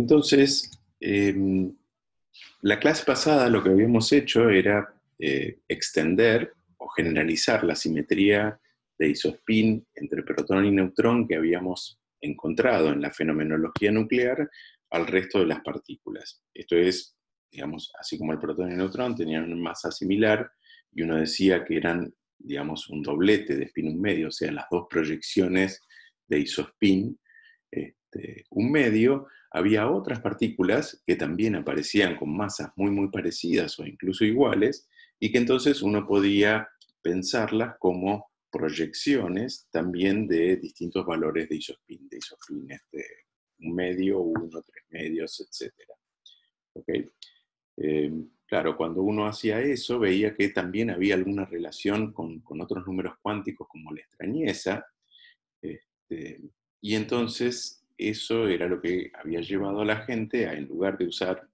Entonces, la clase pasada lo que habíamos hecho era extender o generalizar la simetría de isospin entre protón y neutrón que habíamos encontrado en la fenomenología nuclear al resto de las partículas. Esto es, digamos, así como el protón y el neutrón tenían una masa similar, y uno decía que eran, digamos, un doblete de spin un medio, o sea, las dos proyecciones de isospin, un medio. Había otras partículas que también aparecían con masas muy, muy parecidas o incluso iguales, y que entonces uno podía pensarlas como proyecciones también de distintos valores de isospin, un medio, uno, tres medios, etc. ¿Okay? Claro, cuando uno hacía eso, veía que también había alguna relación con otros números cuánticos como la extrañeza, este, y entonces eso era lo que había llevado a la gente a, en lugar de usar,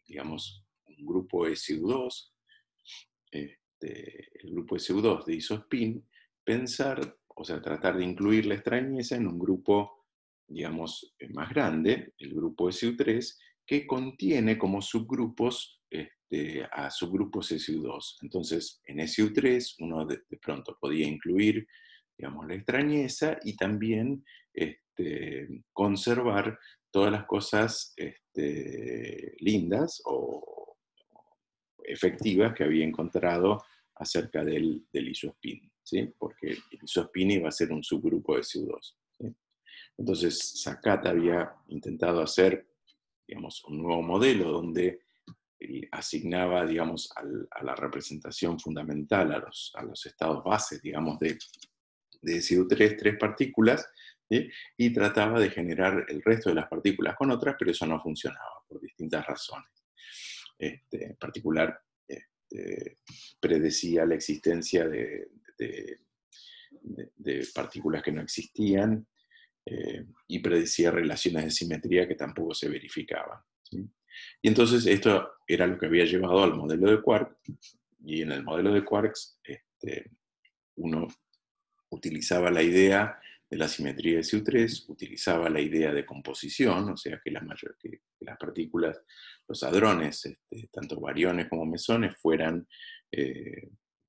digamos, un grupo SU2, el grupo SU2 de isospin, pensar, o sea, tratar de incluir la extrañeza en un grupo, digamos, más grande, el grupo SU3, que contiene como subgrupos a subgrupos SU2. Entonces, en SU3 uno de pronto podía incluir, digamos, la extrañeza y también conservar todas las cosas lindas o efectivas que había encontrado acerca del isospin, ¿sí? Porque el isospin iba a ser un subgrupo de SU2. ¿Sí? Entonces, Sakata había intentado hacer, digamos, un nuevo modelo donde asignaba, digamos, a la representación fundamental, a los estados bases, digamos, de SU3, tres partículas, ¿sí? Y trataba de generar el resto de las partículas con otras, pero eso no funcionaba por distintas razones. En particular, predecía la existencia de partículas que no existían, y predecía relaciones de simetría que tampoco se verificaban, ¿sí? Y entonces esto era lo que había llevado al modelo de quark, y en el modelo de quarks uno utilizaba la idea de la simetría de SU3, utilizaba la idea de composición, o sea, que las partículas, los hadrones, tanto bariones como mesones, fueran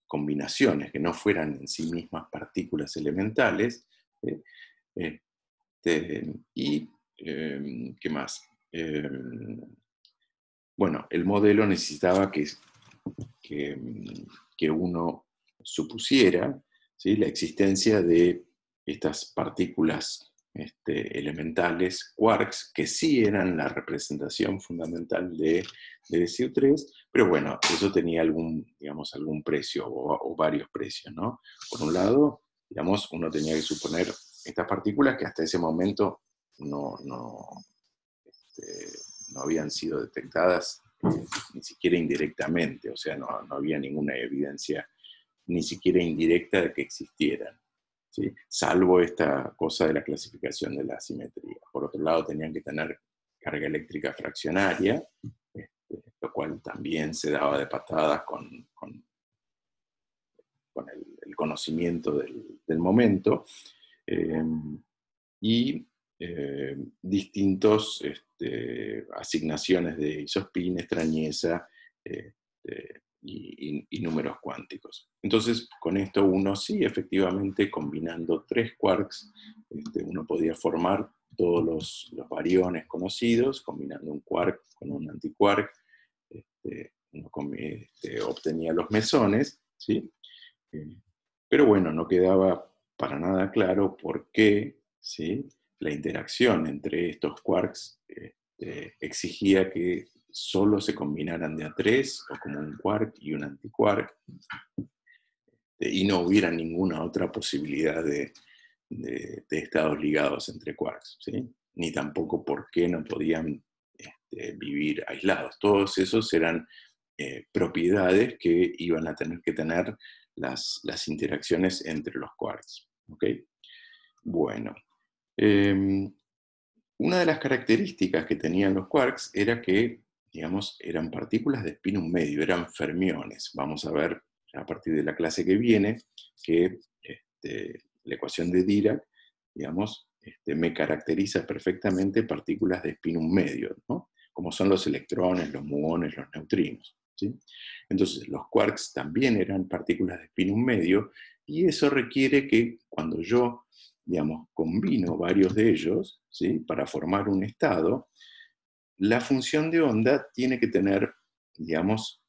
combinaciones, que no fueran en sí mismas partículas elementales. ¿Sí? Y, ¿qué más? Bueno, el modelo necesitaba que, que uno supusiera, ¿sí?, la existencia de estas partículas elementales, quarks, que sí eran la representación fundamental de SU3, pero bueno, eso tenía digamos, algún precio o varios precios, ¿no? Por un lado, digamos, uno tenía que suponer estas partículas que hasta ese momento no habían sido detectadas ni siquiera indirectamente, o sea, no había ninguna evidencia ni siquiera indirecta de que existieran, ¿sí? Salvo esta cosa de la clasificación de la asimetría. Por otro lado, tenían que tener carga eléctrica fraccionaria, lo cual también se daba de patadas con el conocimiento del momento, y distintos asignaciones de isospin, extrañeza, y números cuánticos. Entonces, con esto uno sí, efectivamente, combinando tres quarks, uno podía formar todos los bariones conocidos, combinando un quark con un antiquark, uno obtenía los mesones, ¿sí? Pero bueno, no quedaba para nada claro por qué, ¿sí?, la interacción entre estos quarks exigía que solo se combinaran de a tres, o como un quark y un antiquark, y no hubiera ninguna otra posibilidad de estados ligados entre quarks, ¿sí? Ni tampoco por qué no podían vivir aislados. Todos esos eran propiedades que iban a tener que tener las interacciones entre los quarks. ¿Okay? Bueno, una de las características que tenían los quarks era que, digamos, eran partículas de spin un medio, eran fermiones. Vamos a ver a partir de la clase que viene que la ecuación de Dirac, digamos, me caracteriza perfectamente partículas de spin 1 medio, ¿no? Como son los electrones, los muones, los neutrinos, ¿sí? Entonces, los quarks también eran partículas de spin 1 medio, y eso requiere que cuando yo, digamos, combino varios de ellos, ¿sí? Para formar un estado, la función de onda tiene que tener, digamos,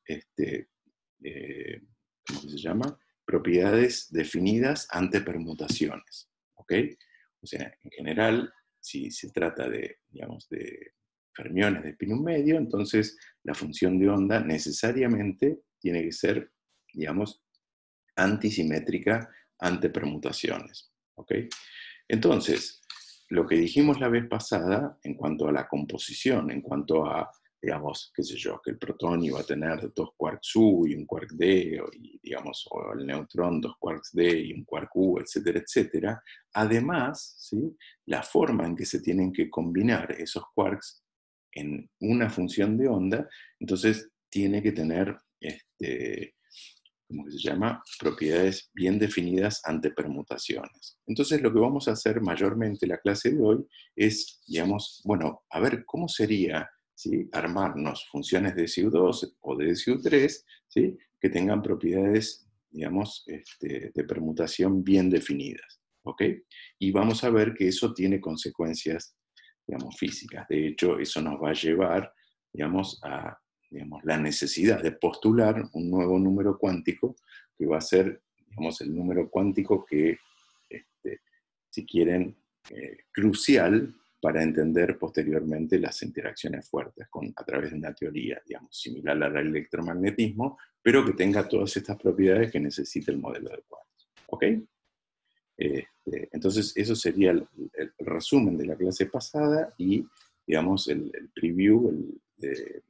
¿cómo se llama? Propiedades definidas ante permutaciones, ¿ok? O sea, en general, si se trata de, digamos, de fermiones de spin 1 medio, entonces la función de onda necesariamente tiene que ser, digamos, antisimétrica ante permutaciones, ¿ok? Entonces, lo que dijimos la vez pasada en cuanto a la composición, en cuanto a, digamos, qué sé yo, que el protón iba a tener 2 quarks U y un quark D, y, digamos, o el neutrón 2 quarks D y un quark U, etcétera, etcétera. Además, ¿sí? La forma en que se tienen que combinar esos quarks en una función de onda, entonces tiene que tener, ¿cómo que se llama? Propiedades bien definidas ante permutaciones. Entonces lo que vamos a hacer mayormente en la clase de hoy es, digamos, bueno, a ver cómo sería, ¿sí? Armarnos funciones de SU2 o de SU3, ¿sí? Que tengan propiedades, digamos, de permutación bien definidas, ¿ok? Y vamos a ver que eso tiene consecuencias, digamos, físicas. De hecho, eso nos va a llevar, digamos, a, digamos, la necesidad de postular un nuevo número cuántico que va a ser, digamos, el número cuántico que, si quieren, crucial para entender posteriormente las interacciones fuertes a través de una teoría, digamos, similar al electromagnetismo, pero que tenga todas estas propiedades que necesita el modelo de quarks. ¿Ok? Entonces, eso sería el resumen de la clase pasada y, digamos, el preview de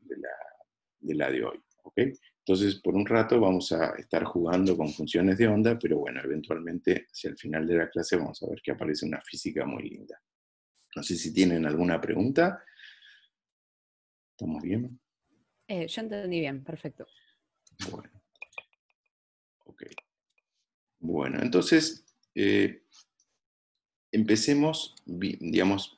la de hoy. ¿Ok? Entonces, por un rato vamos a estar jugando con funciones de onda, pero bueno, eventualmente hacia el final de la clase vamos a ver que aparece una física muy linda. No sé si tienen alguna pregunta. ¿Estamos bien? Yo entendí bien, perfecto. Bueno, ok. Bueno, entonces, empecemos, digamos,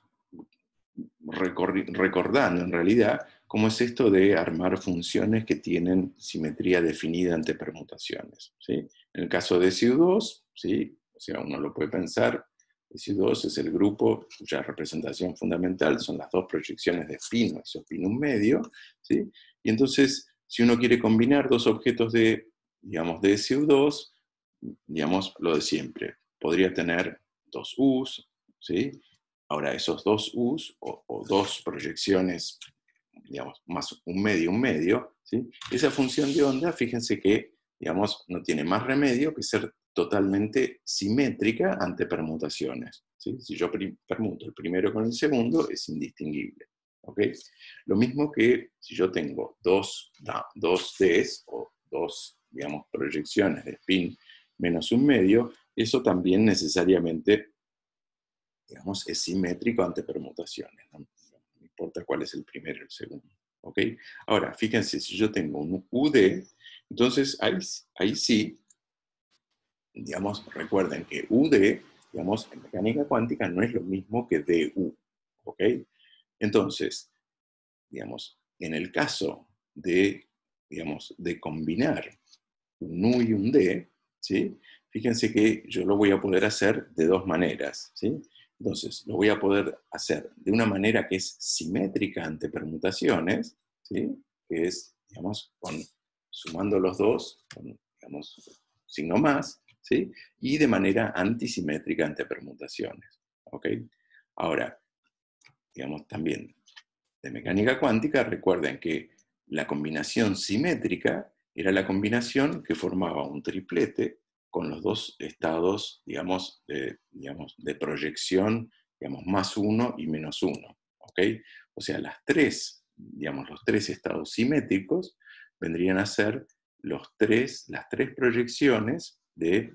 recordando en realidad cómo es esto de armar funciones que tienen simetría definida ante permutaciones, ¿sí? En el caso de SU2, ¿sí? O sea, uno lo puede pensar, SU2 es el grupo cuya representación fundamental son las dos proyecciones de spin o isospin 1 medio, ¿sí? Y entonces, si uno quiere combinar dos objetos de, digamos, de SU2, digamos, lo de siempre, podría tener dos U's, ¿sí? Ahora, esos dos U's o dos proyecciones, digamos, más un medio, ¿sí? Esa función de onda, fíjense que, digamos, no tiene más remedio que ser totalmente simétrica ante permutaciones, ¿sí? Si yo permuto el primero con el segundo, es indistinguible, ¿ok? Lo mismo que si yo tengo dos Ds o dos, digamos, proyecciones de spin menos un medio, eso también necesariamente, digamos, es simétrico ante permutaciones, ¿no? No importa cuál es el primero o el segundo. ¿Ok? Ahora, fíjense, si yo tengo un UD, entonces ahí sí, digamos, recuerden que UD, digamos, en mecánica cuántica no es lo mismo que DU. ¿Ok? Entonces, digamos, en el caso de, digamos, de combinar un U y un D, ¿sí? Fíjense que yo lo voy a poder hacer de dos maneras, ¿sí? Entonces, lo voy a poder hacer de una manera que es simétrica ante permutaciones, ¿sí? Que es, digamos, sumando los dos, con, digamos, signo más, ¿sí? Y de manera antisimétrica ante permutaciones, ¿ok? Ahora, digamos, también de mecánica cuántica, recuerden que la combinación simétrica era la combinación que formaba un triplete con los dos estados, digamos, de proyección, digamos, más uno y menos uno, ¿ok? O sea, las tres, digamos, los tres estados simétricos vendrían a ser las tres proyecciones de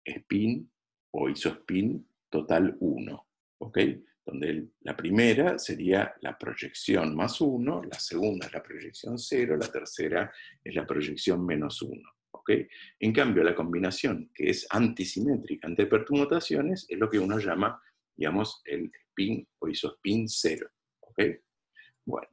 spin o isospin total 1, ¿ok? Donde la primera sería la proyección más 1, la segunda es la proyección 0, la tercera es la proyección menos 1. ¿Ok? En cambio, la combinación que es antisimétrica ante permutaciones es lo que uno llama digamos, el spin o isospin 0. ¿Ok? Bueno,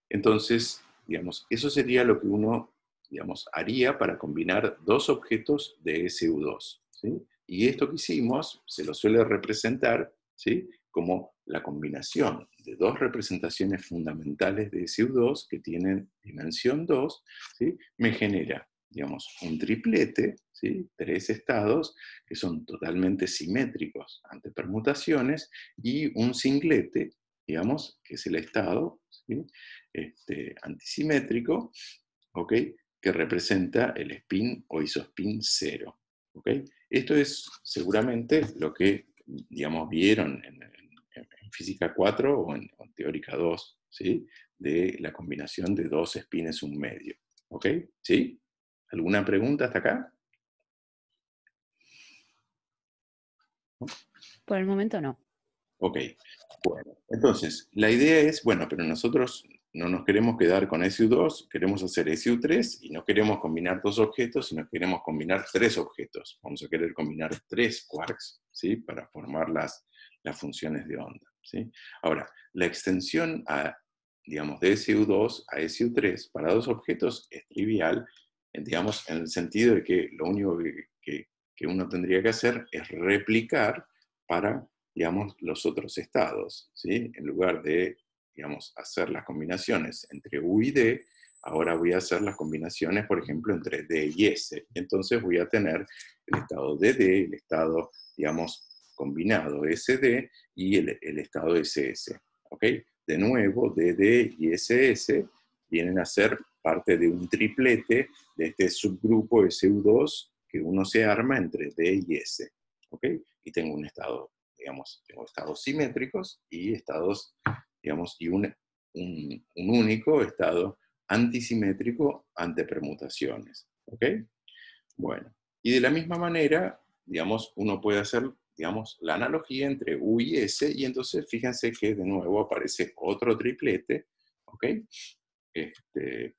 entonces, digamos, eso sería lo que uno, digamos, haría para combinar dos objetos de SU2. ¿Sí? Y esto que hicimos se lo suele representar, ¿sí?, como la combinación de dos representaciones fundamentales de SU2 que tienen dimensión 2, ¿sí?, me genera, digamos, un triplete, ¿sí?, tres estados que son totalmente simétricos ante permutaciones, y un singlete, digamos, que es el estado, ¿sí?, antisimétrico, ¿ok?, que representa el spin o isospin 0. ¿Ok? Esto es seguramente lo que, digamos, vieron en física 4 o en teórica 2, ¿sí?, de la combinación de dos spines un medio. ¿Ok? ¿Sí? ¿Alguna pregunta hasta acá? Por el momento no. Ok, bueno, entonces, la idea es, bueno, pero nosotros no nos queremos quedar con SU2, queremos hacer SU3 y no queremos combinar dos objetos, sino queremos combinar tres objetos. Vamos a querer combinar tres quarks, ¿sí?, para formar las funciones de onda, ¿sí? Ahora, la extensión digamos, de SU2 a SU3 para dos objetos es trivial, digamos, en el sentido de que lo único que uno tendría que hacer es replicar para, digamos, los otros estados, ¿sí? En lugar de, digamos, hacer las combinaciones entre U y D, ahora voy a hacer las combinaciones, por ejemplo, entre D y S. Entonces voy a tener el estado de D, el estado, digamos, combinado SD y el estado SS. ¿Ok? De nuevo, DD y SS vienen a ser parte de un triplete de este subgrupo SU2 que uno se arma entre D y S. ¿Ok? Y tengo un estado, digamos, tengo estados simétricos y estados, digamos, y un único estado antisimétrico ante permutaciones. ¿Ok? Bueno, y de la misma manera, digamos, uno puede hacer, digamos, la analogía entre U y S, y entonces fíjense que de nuevo aparece otro triplete, ¿ok? Este,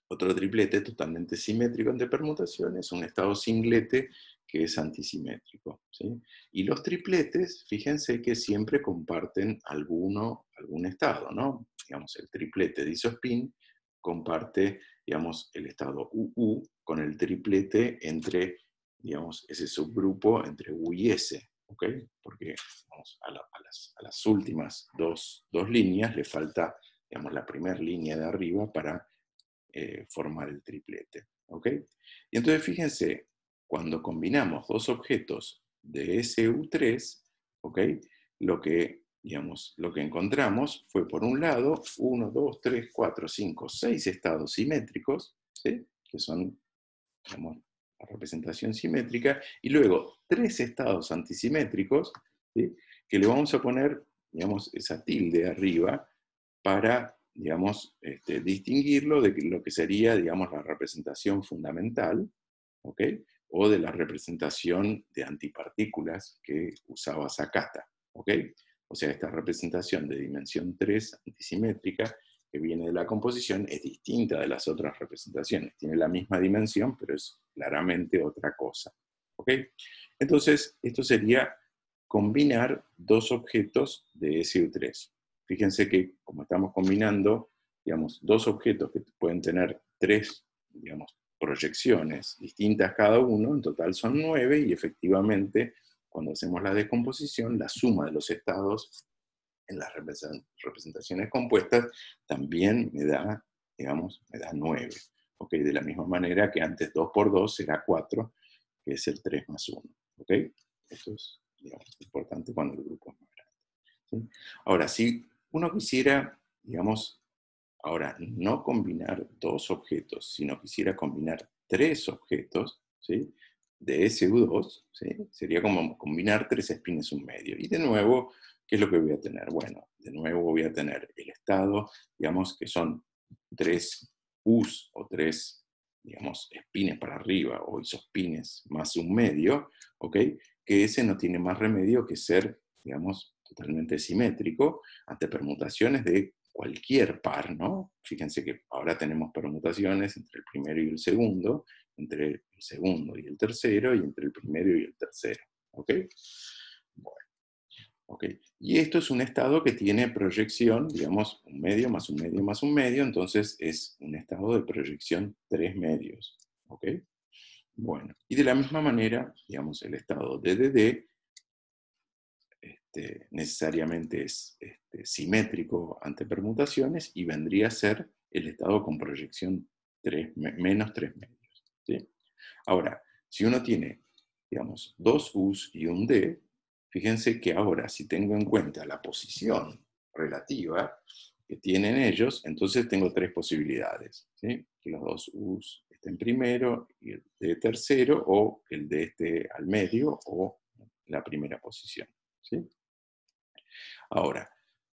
Otro triplete totalmente simétrico ante permutaciones, un estado singlete que es antisimétrico, ¿sí? Y los tripletes, fíjense que siempre comparten algún estado, ¿no? Digamos, el triplete de isospin comparte, digamos, el estado UU con el triplete entre, digamos, ese subgrupo entre U y S, ¿ok? Porque, vamos, a las últimas dos líneas le falta, digamos, la primera línea de arriba para formar el triplete. ¿Ok? Y entonces fíjense, cuando combinamos dos objetos de SU3, ¿ok?, lo que encontramos fue, por un lado, 1, 2, 3, 4, 5, 6 estados simétricos, ¿sí?, que son, digamos, la representación simétrica, y luego tres estados antisimétricos, ¿sí?, que le vamos a poner, digamos, esa tilde arriba para, digamos, distinguirlo de lo que sería, digamos, la representación fundamental, ¿ok?, o de la representación de antipartículas que usaba Sakata, ¿ok? O sea, esta representación de dimensión 3 antisimétrica que viene de la composición es distinta de las otras representaciones. Tiene la misma dimensión, pero es claramente otra cosa, ¿ok? Entonces, esto sería combinar dos objetos de SU3. Fíjense que como estamos combinando, digamos, dos objetos que pueden tener tres, digamos, proyecciones distintas cada uno, en total son 9, y efectivamente, cuando hacemos la descomposición, la suma de los estados en las representaciones compuestas también me da, digamos, me da 9. ¿Ok? De la misma manera que antes 2 por 2 será 4, que es el 3 más 1. ¿Ok? Eso es, digamos, importante cuando el grupo es más grande, ¿sí? Ahora, si uno quisiera, digamos, ahora no combinar dos objetos, sino quisiera combinar tres objetos, ¿sí?, de SU2, ¿sí?, sería como combinar tres espines un medio. Y de nuevo, ¿qué es lo que voy a tener? Bueno, de nuevo voy a tener el estado, digamos, que son tres U's o tres, digamos, espines para arriba o isospines más un medio, ¿ok? Que ese no tiene más remedio que ser, digamos, totalmente simétrico ante permutaciones de cualquier par, ¿no? Fíjense que ahora tenemos permutaciones entre el primero y el segundo, entre el segundo y el tercero, y entre el primero y el tercero, ¿ok? Bueno, ¿Ok? Y esto es un estado que tiene proyección, digamos, un medio más un medio más un medio, entonces es un estado de proyección 3 medios. ¿Ok? Bueno, y de la misma manera, digamos, el estado de DD necesariamente es simétrico ante permutaciones y vendría a ser el estado con proyección menos 3 medios. ¿Sí? Ahora, si uno tiene, digamos, dos U's y un D, fíjense que ahora, si tengo en cuenta la posición relativa que tienen ellos, entonces tengo tres posibilidades. ¿Sí? Que los dos U's estén primero y el D tercero, o que el D esté al medio o la primera posición. ¿Sí? Ahora,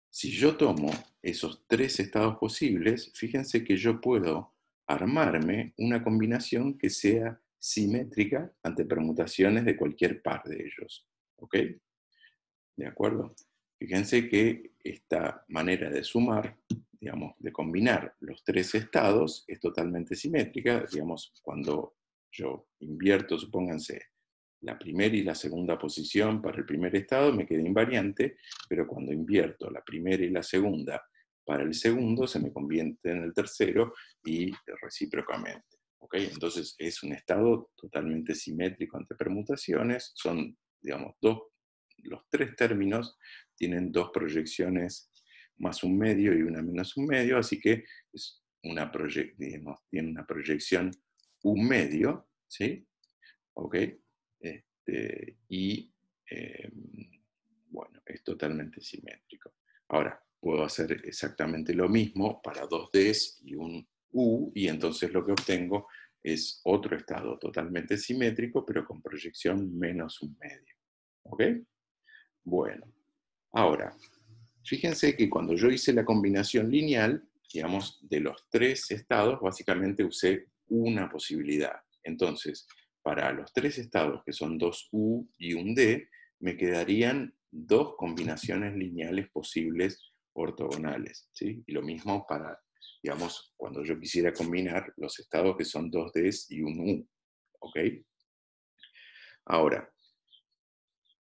si yo tomo esos tres estados posibles, fíjense que yo puedo armarme una combinación que sea simétrica ante permutaciones de cualquier par de ellos. ¿Ok? ¿De acuerdo? Fíjense que esta manera de sumar, digamos, de combinar los tres estados es totalmente simétrica. Digamos, cuando yo invierto, supónganse, la primera y la segunda posición para el primer estado me queda invariante, pero cuando invierto la primera y la segunda para el segundo se me convierte en el tercero y recíprocamente. ¿Ok? Entonces es un estado totalmente simétrico ante permutaciones, son, digamos, los tres términos tienen dos proyecciones más un medio y una menos un medio, así que es digamos, tiene una proyección un medio, ¿sí? ¿Ok? Y bueno, es totalmente simétrico. Ahora, puedo hacer exactamente lo mismo para dos Ds y un U, y entonces lo que obtengo es otro estado totalmente simétrico, pero con proyección menos un medio. ¿Ok? Bueno, ahora, fíjense que cuando yo hice la combinación lineal, digamos, de los tres estados, básicamente usé una posibilidad. Entonces, para los tres estados, que son dos U y un D, me quedarían dos combinaciones lineales posibles ortogonales. ¿Sí? Y lo mismo para, digamos, cuando yo quisiera combinar los estados que son dos Ds y un U. ¿Ok? Ahora,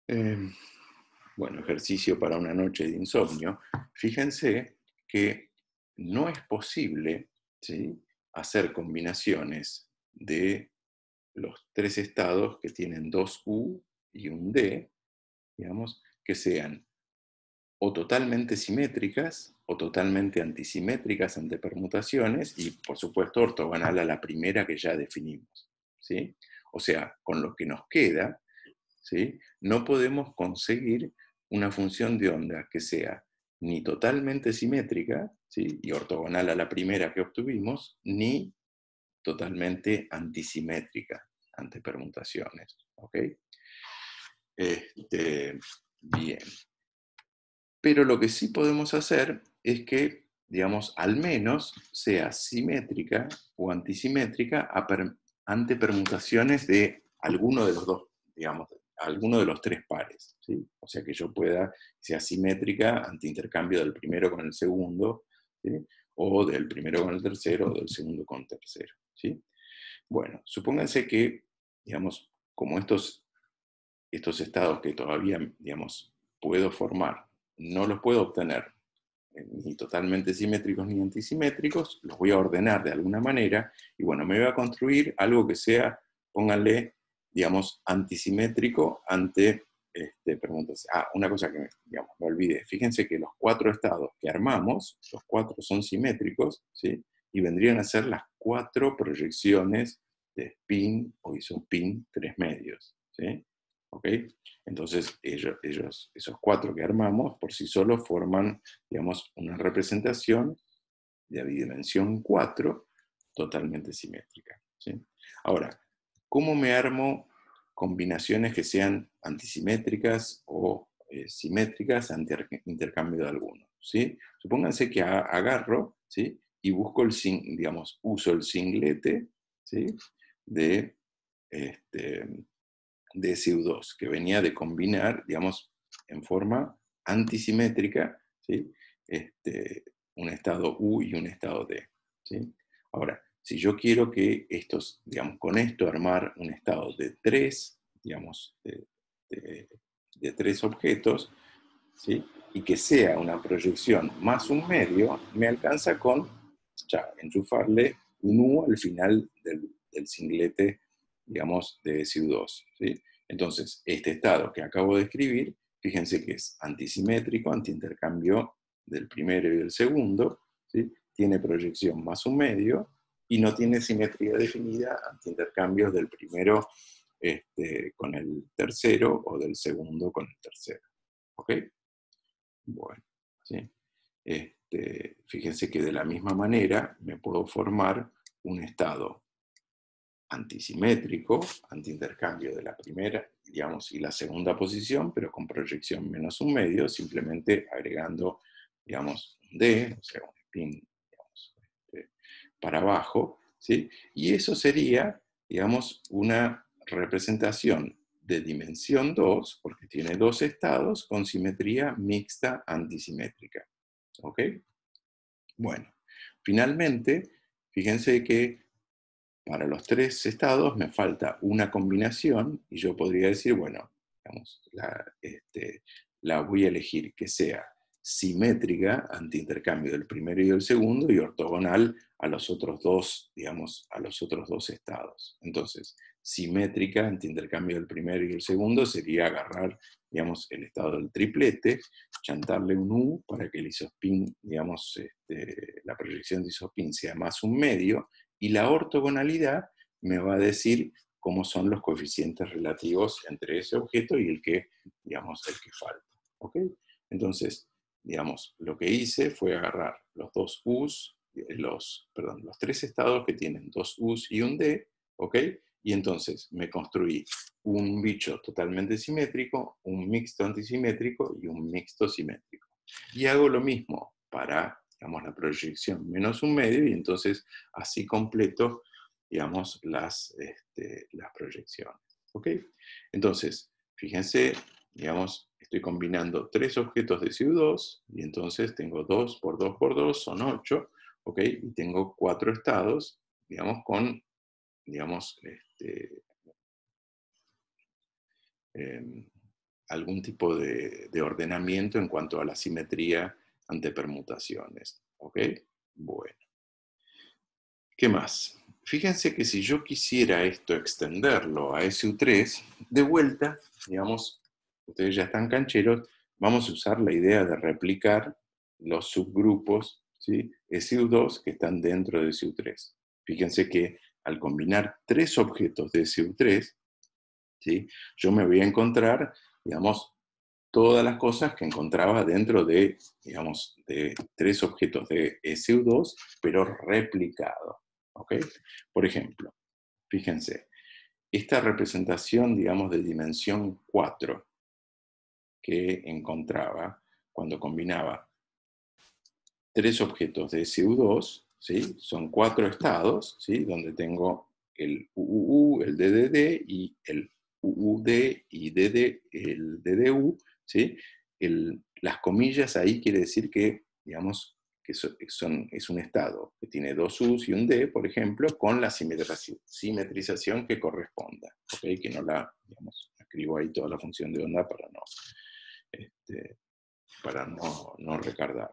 eh, bueno, ejercicio para una noche de insomnio, fíjense que no es posible, ¿sí?, hacer combinaciones de los tres estados que tienen dos U y un D, digamos, que sean o totalmente simétricas o totalmente antisimétricas ante permutaciones y, por supuesto, ortogonal a la primera que ya definimos. ¿Sí? O sea, con lo que nos queda, ¿sí?, no podemos conseguir una función de onda que sea ni totalmente simétrica, ¿sí?, y ortogonal a la primera que obtuvimos, ni totalmente antisimétrica ante permutaciones. ¿Ok? Bien. Pero lo que sí podemos hacer es que, digamos, al menos sea simétrica o antisimétrica ante permutaciones de alguno de los dos, digamos, alguno de los tres pares. ¿Sí? O sea, que yo pueda, sea simétrica ante intercambio del primero con el segundo, ¿sí?, o del primero con el tercero, o del segundo con tercero. ¿Sí? Bueno, supónganse que, digamos, como estos estados que todavía, digamos, puedo formar, no los puedo obtener ni totalmente simétricos ni antisimétricos, los voy a ordenar de alguna manera, y bueno, me voy a construir algo que sea, pónganle, digamos, antisimétrico ante preguntas. Una cosa que, digamos, me olvidé. Fíjense que los cuatro estados que armamos, los cuatro son simétricos, ¿sí?, y vendrían a ser las cuatro proyecciones de spin o isospin 3 medios, ¿sí? ¿Ok? Entonces, esos cuatro que armamos, por sí solos forman, digamos, una representación de bidimensión 4 totalmente simétrica. ¿Sí? Ahora, ¿cómo me armo combinaciones que sean antisimétricas o simétricas ante intercambio de alguno? ¿Sí? Supónganse que agarro, ¿sí?, y busco digamos, uso el singlete, ¿sí?, de SU2, que venía de combinar, digamos, en forma antisimétrica, ¿sí?, un estado U y un estado D. ¿Sí? Ahora, si yo quiero que estos, digamos, con esto armar un estado de tres, digamos, de tres objetos, ¿sí? Y que sea una proyección más un medio, me alcanza con ya enchufarle un U al final del singlete, digamos, de SU2, ¿sí? Entonces, este estado que acabo de escribir, fíjense que es antisimétrico, antiintercambio del primero y del segundo, ¿sí? Tiene proyección más un medio, y no tiene simetría definida ante intercambios del primero con el tercero o del segundo con el tercero. ¿Ok? Bueno, ¿sí? Fíjense que de la misma manera me puedo formar un estado antisimétrico, antiintercambio de la primera, digamos, y la segunda posición, pero con proyección menos un medio, simplemente agregando, digamos, un D, o sea, un spin, digamos, para abajo, ¿sí? Y eso sería, digamos, una representación de dimensión 2, porque tiene dos estados con simetría mixta antisimétrica. ¿Ok? Bueno, finalmente, fíjense que para los tres estados me falta una combinación y yo podría decir, bueno, digamos, la voy a elegir que sea simétrica, antiintercambio del primero y del segundo, y ortogonal a los otros dos, digamos, a los otros dos estados. Entonces, simétrica, antiintercambio del primero y el segundo, sería agarrar, digamos, el estado del triplete, chantarle un U para que el isospin, digamos, la proyección de isospin sea más un medio, y la ortogonalidad me va a decir cómo son los coeficientes relativos entre ese objeto y el que, digamos, el que falta. ¿Ok? Entonces, digamos, lo que hice fue agarrar los dos U's, los tres estados que tienen dos U's y un D, ¿ok? Y entonces me construí un bicho totalmente simétrico, un mixto antisimétrico y un mixto simétrico. Y hago lo mismo para, digamos, la proyección menos un medio, y entonces así completo, digamos, las proyecciones. ¿Ok? Entonces, fíjense, digamos, estoy combinando tres objetos de SU2, y entonces tengo 2 por 2 por 2, son 8, ¿ok? Y tengo 4 estados, digamos, con, digamos, eh, algún tipo de ordenamiento en cuanto a la simetría ante permutaciones. ¿Ok? Bueno. ¿Qué más? Fíjense que si yo quisiera esto extenderlo a SU3, de vuelta, digamos, ustedes ya están cancheros, vamos a usar la idea de replicar los subgrupos, ¿sí? SU2 que están dentro de SU3. Fíjense que al combinar tres objetos de SU3, ¿sí? Yo me voy a encontrar, digamos, todas las cosas que encontraba dentro de, digamos, de tres objetos de SU2, pero replicado. ¿Ok? Por ejemplo, fíjense, esta representación, digamos, de dimensión 4 que encontraba cuando combinaba tres objetos de SU2, ¿sí? Son cuatro estados, ¿sí? Donde tengo el UUU, el DDD y el UUD y el DDU, ¿sí? Las comillas ahí quiere decir que, digamos, que es un estado que tiene dos U's y un D, por ejemplo, con la simetrización que corresponda, ¿okay? Que no la, digamos, escribo ahí toda la función de onda para no recargar.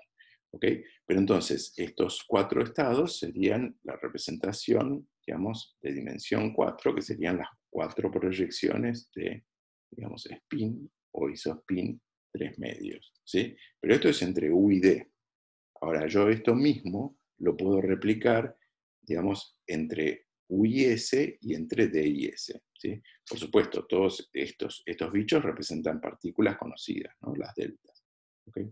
¿Ok? Pero entonces, estos cuatro estados serían la representación, digamos, de dimensión 4, que serían las cuatro proyecciones de, digamos, spin o isospin 3 medios. ¿Sí? Pero esto es entre U y D. Ahora, yo esto mismo lo puedo replicar, digamos, entre U y S y entre D y S. ¿Sí? Por supuesto, todos estos bichos representan partículas conocidas, ¿no? Las deltas. ¿Okay?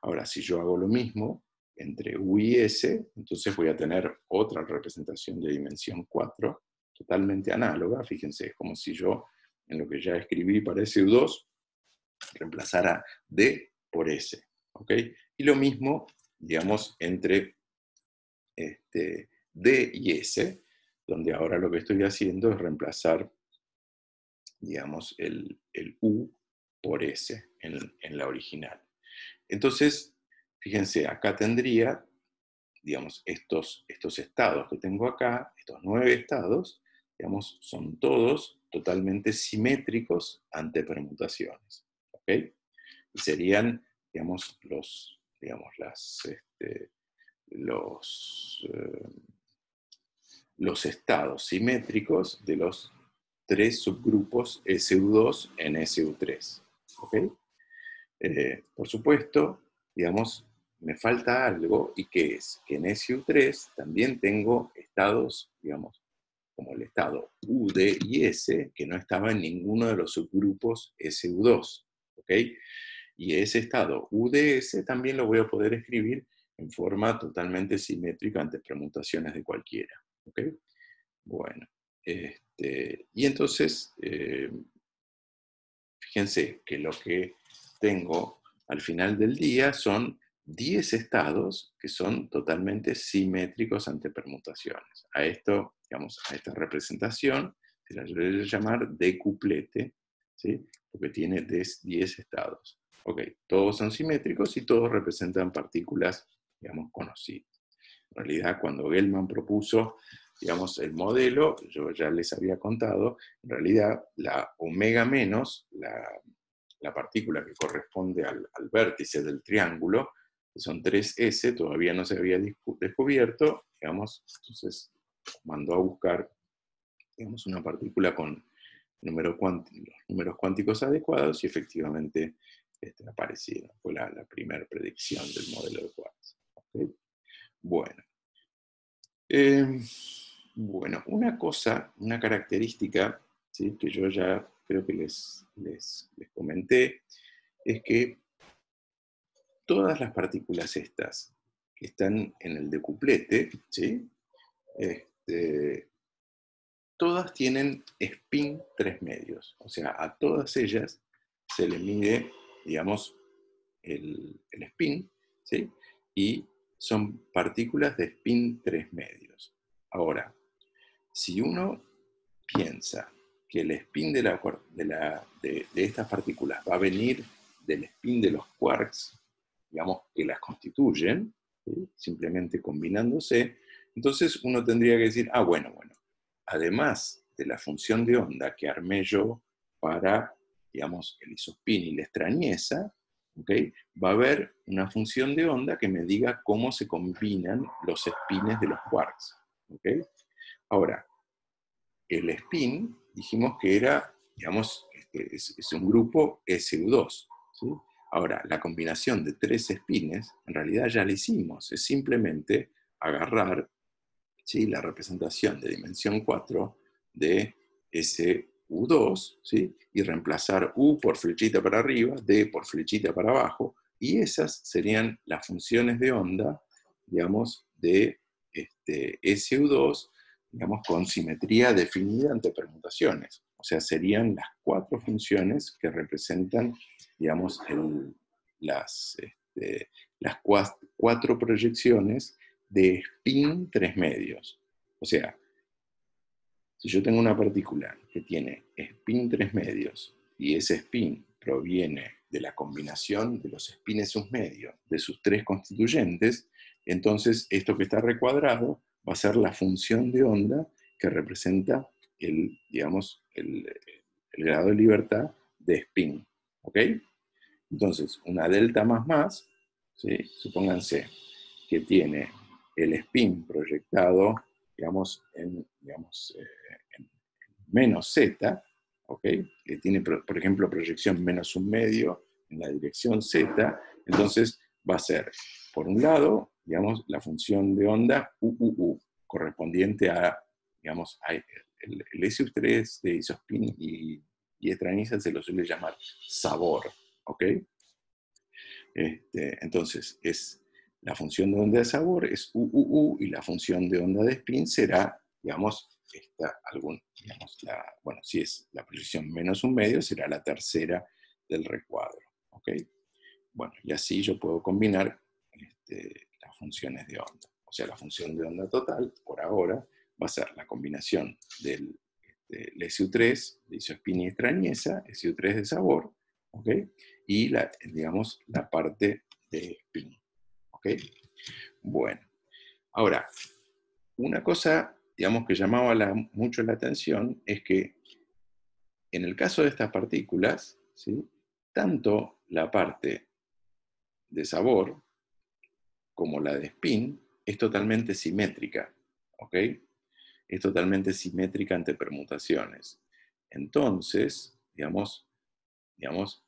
Ahora, si yo hago lo mismo entre U y S, entonces voy a tener otra representación de dimensión 4, totalmente análoga. Fíjense, es como si yo, en lo que ya escribí para SU2, reemplazara D por S. ¿Okay? Y lo mismo, digamos, entre D y S, donde ahora lo que estoy haciendo es reemplazar, digamos, el U por S en la original. Entonces, fíjense, acá tendría, digamos, estos estados que tengo acá, estos 9 estados, digamos, son todos totalmente simétricos ante permutaciones. ¿Ok? Y serían, digamos, los, los estados simétricos de los tres subgrupos SU2 en SU3. ¿Ok? Por supuesto, digamos, me falta algo, y que es que en SU3 también tengo estados, digamos, como el estado U, D y S, que no estaba en ninguno de los subgrupos SU2. ¿Ok? Y ese estado UDS también lo voy a poder escribir en forma totalmente simétrica ante permutaciones de cualquiera. ¿Ok? Bueno, y entonces, fíjense que lo que tengo al final del día son 10 estados que son totalmente simétricos ante permutaciones. A esto, digamos, a esta representación se la voy a llamar decuplete, ¿sí? Porque tiene 10 estados. Ok, todos son simétricos y todos representan partículas, digamos, conocidas. En realidad, cuando Gell-Mann propuso, digamos, el modelo, yo ya les había contado, en realidad la omega menos, la partícula que corresponde al vértice del triángulo, que son 3S, todavía no se había descubierto, digamos, entonces mandó a buscar, digamos, una partícula con los números cuánticos adecuados y efectivamente aparecieron. Fue la primera predicción del modelo de Quartz. ¿Okay? Bueno. Bueno, una cosa, una característica, ¿sí?, que yo ya creo que les comenté, es que todas las partículas estas que están en el decuplete, ¿sí?, todas tienen spin 3 medios. O sea, a todas ellas se le mide, digamos, el spin, ¿sí?, y son partículas de spin 3 medios. Ahora, si uno piensa que el spin de estas partículas va a venir del spin de los quarks, digamos, que las constituyen, ¿sí?, simplemente combinándose, entonces uno tendría que decir, bueno, además de la función de onda que armé yo para, digamos, el isospin y la extrañeza, ¿okay?, va a haber una función de onda que me diga cómo se combinan los spines de los quarks. ¿Okay? Ahora, el spin, dijimos que era, digamos, es un grupo SU2. ¿Sí? Ahora, la combinación de 3 spines, en realidad ya la hicimos, es simplemente agarrar, ¿sí?, la representación de dimensión 4 de SU2, ¿sí?, y reemplazar U por flechita para arriba, D por flechita para abajo, y esas serían las funciones de onda, digamos, de SU2, digamos, con simetría definida ante permutaciones. O sea, serían las 4 funciones que representan, digamos, las 4 proyecciones de spin 3 medios. O sea, si yo tengo una partícula que tiene spin 3 medios y ese spin proviene de la combinación de los spines submedios de sus 3 constituyentes, entonces esto que está recuadrado va a ser la función de onda que representa digamos, el grado de libertad de spin. ¿Ok? Entonces, una delta más, ¿sí?, supónganse que tiene el spin proyectado, digamos, en menos z, ¿ok?, que tiene, por ejemplo, proyección menos un medio en la dirección z, entonces va a ser, por un lado, digamos, la función de onda UUU, correspondiente a, digamos, el SU3 de isospin y extrañeza se lo suele llamar sabor, ¿ok? Entonces, la función de onda de sabor es UUU y la función de onda de spin será, digamos, bueno, si es la proyección menos un medio, será la tercera del recuadro. ¿Ok? Bueno, y así yo puedo combinar las funciones de onda. O sea, la función de onda total, por ahora, va a ser la combinación del SU3, de isospin y extrañeza, SU3 de sabor, ¿ok?, y digamos, la parte de spin. ¿Ok? Bueno, ahora, una cosa, digamos, que llamaba mucho la atención es que en el caso de estas partículas, ¿sí?, tanto la parte de sabor, como la de spin, es totalmente simétrica, ¿ok? Es totalmente simétrica ante permutaciones. Entonces,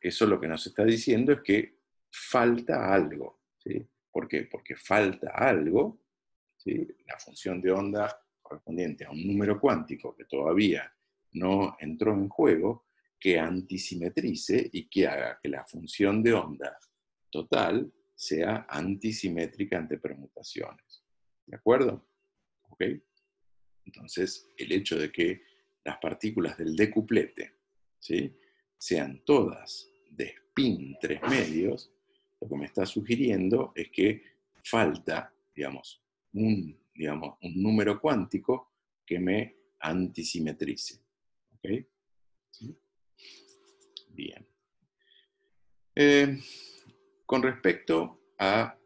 eso lo que nos está diciendo es que falta algo, ¿sí? ¿Por qué? Porque falta algo, ¿sí? La función de onda correspondiente a un número cuántico que todavía no entró en juego, que antisimetrice y que haga que la función de onda total sea antisimétrica ante permutaciones. ¿De acuerdo? ¿Ok? Entonces, el hecho de que las partículas del decuplete, ¿sí?, sean todas de spin 3 medios, lo que me está sugiriendo es que falta, un número cuántico que me antisimetrice. ¿Ok? ¿Sí? Bien. Con respecto a,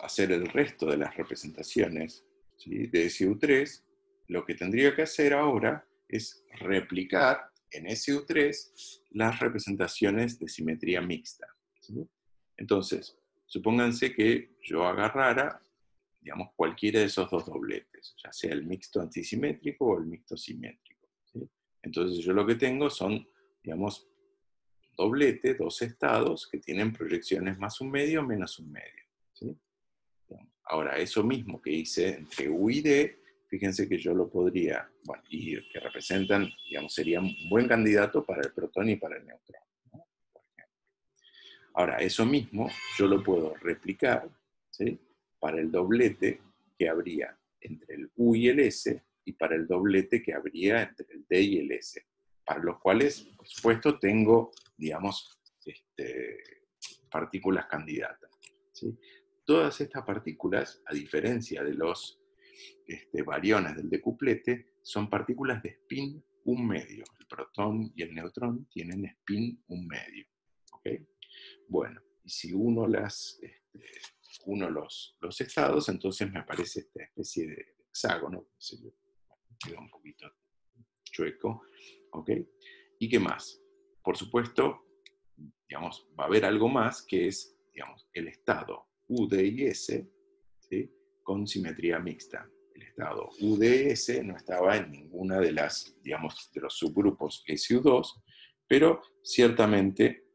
hacer el resto de las representaciones, ¿sí?, de SU3, lo que tendría que hacer ahora es replicar en SU3 las representaciones de simetría mixta, ¿sí? Entonces, supónganse que yo agarrara, cualquiera de esos dos dobletes, ya sea el mixto antisimétrico o el mixto simétrico, ¿sí? Entonces yo lo que tengo son, doblete, dos estados que tienen proyecciones más un medio menos un medio, ¿sí? Ahora, eso mismo que hice entre U y D, fíjense que yo lo podría, y que representan, serían un buen candidato para el protón y para el neutrón, ¿no? Por ejemplo. Ahora, eso mismo yo lo puedo replicar, ¿sí?, para el doblete que habría entre el U y el S, y para el doblete que habría entre el D y el S, para los cuales, por supuesto, tengo, partículas candidatas, ¿sí? Todas estas partículas, a diferencia de los bariones del decuplete, son partículas de spin un medio. El protón y el neutrón tienen spin un medio. ¿Ok? Bueno, y si uno los estados, entonces me aparece esta especie de hexágono, queda un poquito chueco. ¿Ok? ¿Y qué más? Por supuesto, va a haber algo más que es, el estado UD y S, ¿sí?, con simetría mixta. El estado UDS no estaba en ninguna de las, de los subgrupos SU2, pero ciertamente,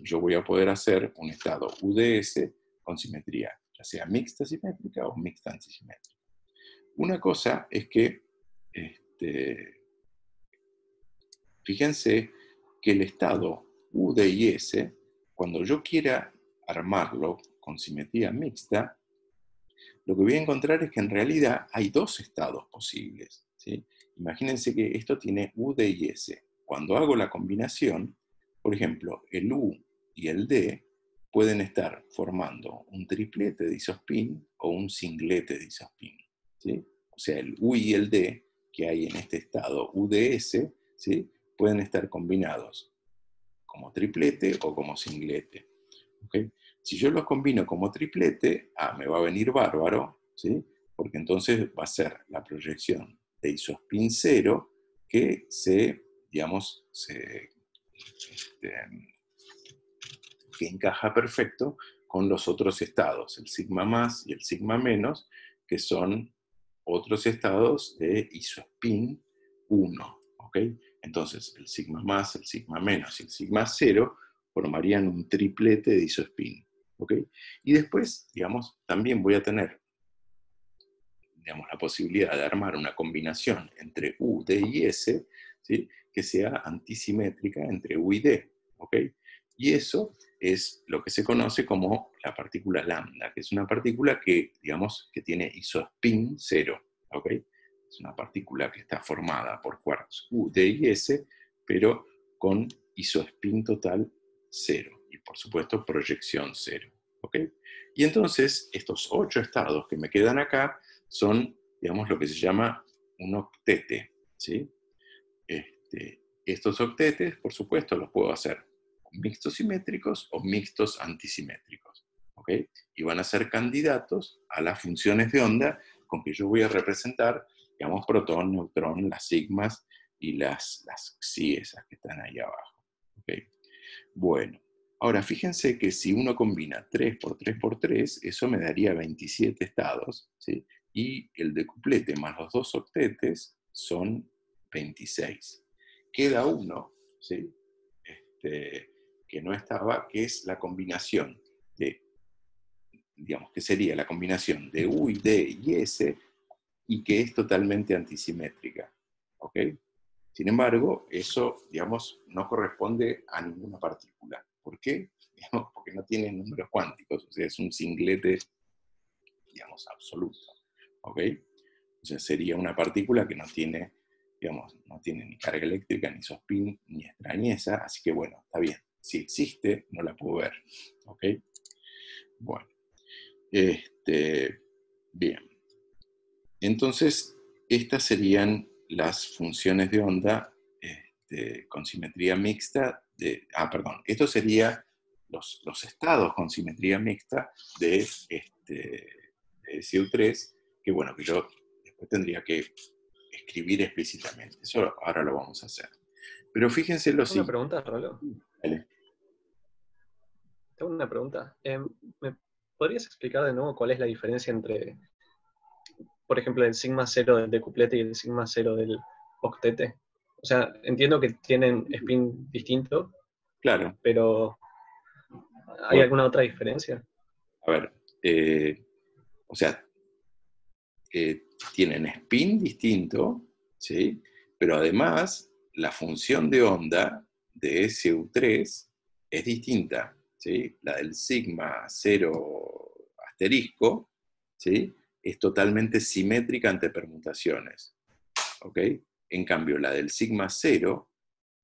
yo voy a poder hacer un estado UDS con simetría, ya sea mixta simétrica o mixta antisimétrica. Una cosa es que, fíjense que el estado UD y S, cuando yo quiera armarlo con simetría mixta, lo que voy a encontrar es que en realidad hay dos estados posibles, ¿sí? Imagínense que esto tiene U, D y S. Cuando hago la combinación, por ejemplo, el U y el D pueden estar formando un triplete de isospin o un singlete de isospin, ¿sí? O sea, el U y el D que hay en este estado UDS, ¿sí?, pueden estar combinados como triplete o como singlete. ¿Okay? Si yo los combino como triplete, me va a venir bárbaro, ¿sí?, porque entonces va a ser la proyección de isospin 0 que que encaja perfecto con los otros estados, el sigma más y el sigma menos, que son otros estados de isospin 1. ¿Ok? Entonces, el sigma más, el sigma menos y el sigma 0 formarían un triplete de isospin. ¿Ok? Y después, también voy a tener la posibilidad de armar una combinación entre U, D y S, ¿sí?, que sea antisimétrica entre U y D. ¿Ok? Y eso es lo que se conoce como la partícula lambda, que es una partícula que, que tiene isospin 0. ¿Ok? Es una partícula que está formada por quarks U, D y S, pero con isospin total 0. Y por supuesto proyección 0. ¿Ok? Y entonces estos 8 estados que me quedan acá son, lo que se llama un octete, ¿sí? Estos octetes, por supuesto, los puedo hacer mixtos simétricos o mixtos antisimétricos, ¿ok? Y van a ser candidatos a las funciones de onda con que yo voy a representar, protón, neutrón, las sigmas y las psi, esas que están ahí abajo, ¿ok? Bueno, Ahora, fíjense que si uno combina 3 por 3 por 3, eso me daría 27 estados, ¿sí? Y el decuplete más los dos octetes son 26. Queda uno, ¿sí? Que no estaba, que es la combinación de, digamos, que sería la combinación de U y D y S, y que es totalmente antisimétrica, ¿ok? Sin embargo, eso, digamos, no corresponde a ninguna partícula. ¿Por qué? Digamos, porque no tiene números cuánticos, o sea, es un singlete, digamos, absoluto, ¿ok? O sea, sería una partícula que no tiene, digamos, no tiene ni carga eléctrica, ni isospin, ni extrañeza, así que bueno, está bien. Si existe, no la puedo ver, ¿ok? Bueno, bien. Entonces, estas serían las funciones de onda con simetría mixta perdón, esto sería los estados con simetría mixta de CU3, que bueno, que yo después tendría que escribir explícitamente. Eso ahora lo vamos a hacer. Pero fíjense lo Una siguiente. pregunta, Rolo. Vale. Tengo una pregunta. ¿Me podrías explicar de nuevo cuál es la diferencia entre, por ejemplo, el sigma cero del decuplete y el sigma cero del octete? O sea, entiendo que tienen spin distinto, Claro. pero ¿hay Bueno, alguna otra diferencia? a ver, o sea, tienen spin distinto, ¿sí? Pero además la función de onda de SU3 es distinta, ¿sí? La del sigma 0 asterisco, ¿sí? Es totalmente simétrica ante permutaciones, ¿ok? En cambio, la del sigma 0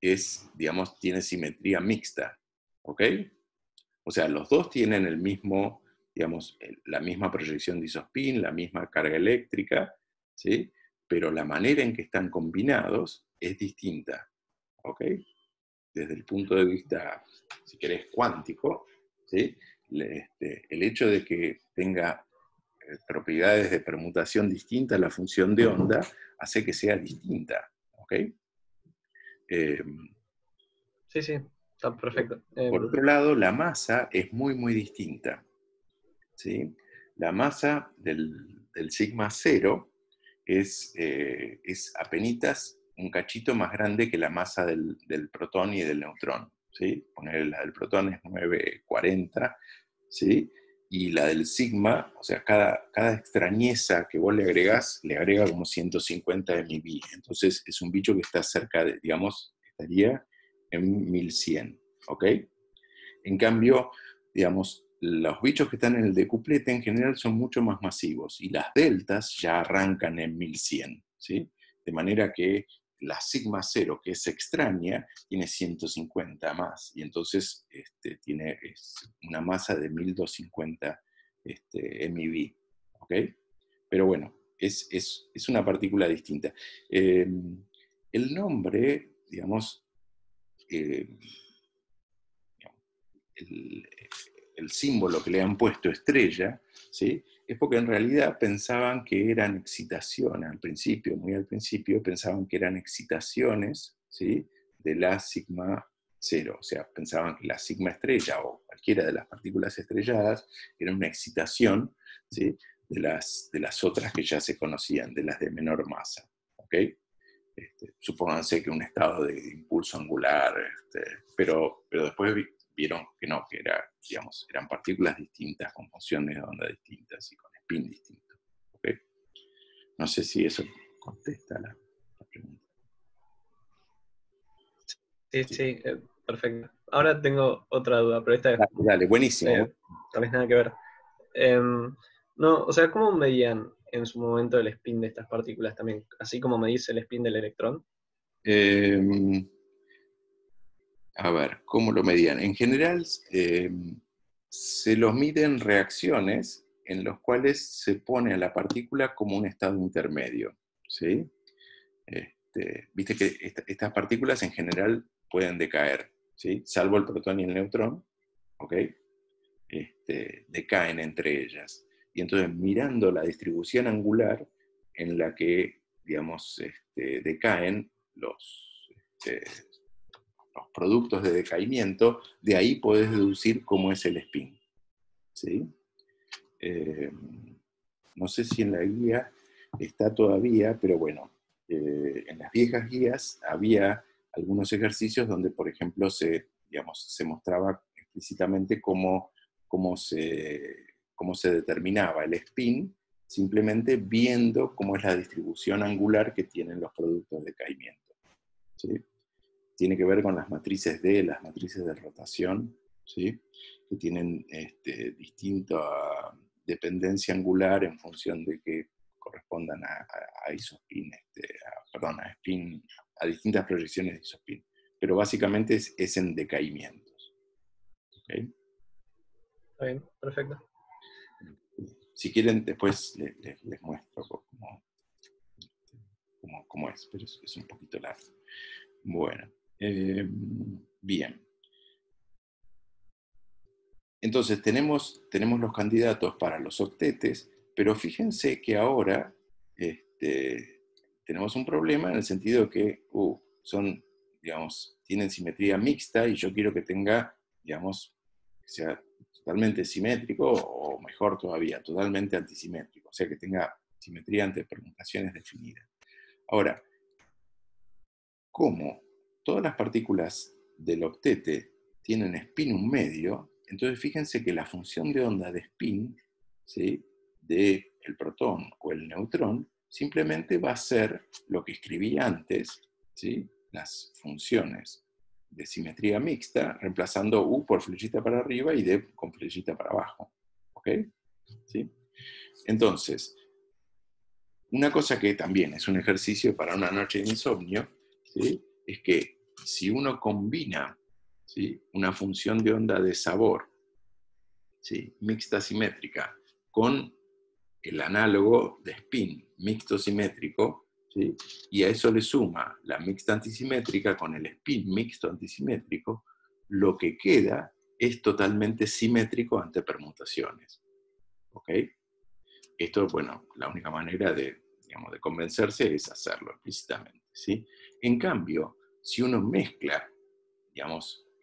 es, digamos, tiene simetría mixta, ¿ok? O sea, los dos tienen el mismo, digamos, la misma proyección de isospin, la misma carga eléctrica, ¿sí? Pero la manera en que están combinados es distinta, ¿ok? Desde el punto de vista, si querés, cuántico, ¿sí? El hecho de que tenga propiedades de permutación distintas, la función de onda, hace que sea distinta, ¿ok? Eh, Sí, sí, está perfecto. por otro lado, la masa es muy, muy distinta, ¿sí? La masa del sigma cero es apenitas un cachito más grande que la masa del protón y del neutrón, ¿sí? Poner la del protón es 940, ¿sí? Y la del sigma, o sea, cada extrañeza que vos le agregás, le agrega como 150 MeV. Entonces es un bicho que está cerca de, digamos, estaría en 1100, ¿ok? En cambio, digamos, los bichos que están en el decuplete en general son mucho más masivos y las deltas ya arrancan en 1100, ¿sí? De manera que la sigma cero, que es extraña, tiene 150 más y entonces tiene una masa de 1250 MeV, ¿ok? Pero bueno, es una partícula distinta. El nombre, digamos, eh, el, el símbolo que le han puesto estrella, ¿sí? Es porque en realidad pensaban que eran excitaciones, al principio, muy al principio, pensaban que eran excitaciones, ¿sí? De la sigma cero, o sea, pensaban que la sigma estrella o cualquiera de las partículas estrelladas era una excitación, ¿sí? de las otras que ya se conocían, de las de menor masa, ¿ok? Supónganse que un estado de impulso angular, pero después vieron que no, que digamos, eran partículas distintas, con funciones de onda distintas y con spin distinto. ¿Okay? No sé si eso contesta la pregunta. Sí, sí, perfecto. Ahora tengo otra duda, pero esta Dale, buenísimo. tal vez nada que ver. No, o sea, ¿cómo medían en su momento el spin de estas partículas también? Así como me dice el spin del electrón. A ver, ¿cómo lo medían? En general, se los miden reacciones en los cuales se pone a la partícula como un estado intermedio, ¿sí? Viste que estas partículas en general pueden decaer, ¿sí? Salvo el protón y el neutrón, ¿ok? Decaen entre ellas. Y entonces, mirando la distribución angular en la que, digamos, decaen los productos de decaimiento, de ahí podés deducir cómo es el spin. ¿Sí? No sé si en la guía está todavía, pero bueno, en las viejas guías había algunos ejercicios donde, por ejemplo, se mostraba explícitamente cómo se determinaba el spin, simplemente viendo cómo es la distribución angular que tienen los productos de decaimiento. ¿Sí? Tiene que ver con las matrices las matrices de rotación, ¿sí? Que tienen distinta dependencia angular en función de que correspondan a isospin, a distintas proyecciones de isospin. Pero básicamente es en decaimientos. ¿Okay? Está bien, perfecto. Si quieren, después les muestro cómo es, pero es un poquito largo. Bueno, bien. Entonces tenemos los candidatos para los octetes, pero fíjense que ahora tenemos un problema en el sentido de que tienen simetría mixta y yo quiero que tenga, que sea totalmente simétrico o mejor todavía, totalmente antisimétrico, o sea que tenga simetría ante permutaciones definidas. Ahora, como todas las partículas del octete tienen spin un medio, entonces fíjense que la función de onda de spin, ¿sí?, del protón o el neutrón simplemente va a ser lo que escribí antes, ¿sí?, las funciones de simetría mixta, reemplazando U por flechita para arriba y D con flechita para abajo. ¿Ok? ¿Sí? Entonces, una cosa que también es un ejercicio para una noche de insomnio, ¿sí?, es que si uno combina, ¿sí?, una función de onda de sabor, ¿sí?, mixta simétrica con el análogo de spin mixto simétrico, ¿sí?, y a eso le suma la mixta antisimétrica con el spin mixto antisimétrico, lo que queda es totalmente simétrico ante permutaciones. ¿Ok? Esto, bueno, la única manera de convencerse es hacerlo explícitamente, ¿sí? En cambio, si uno mezcla,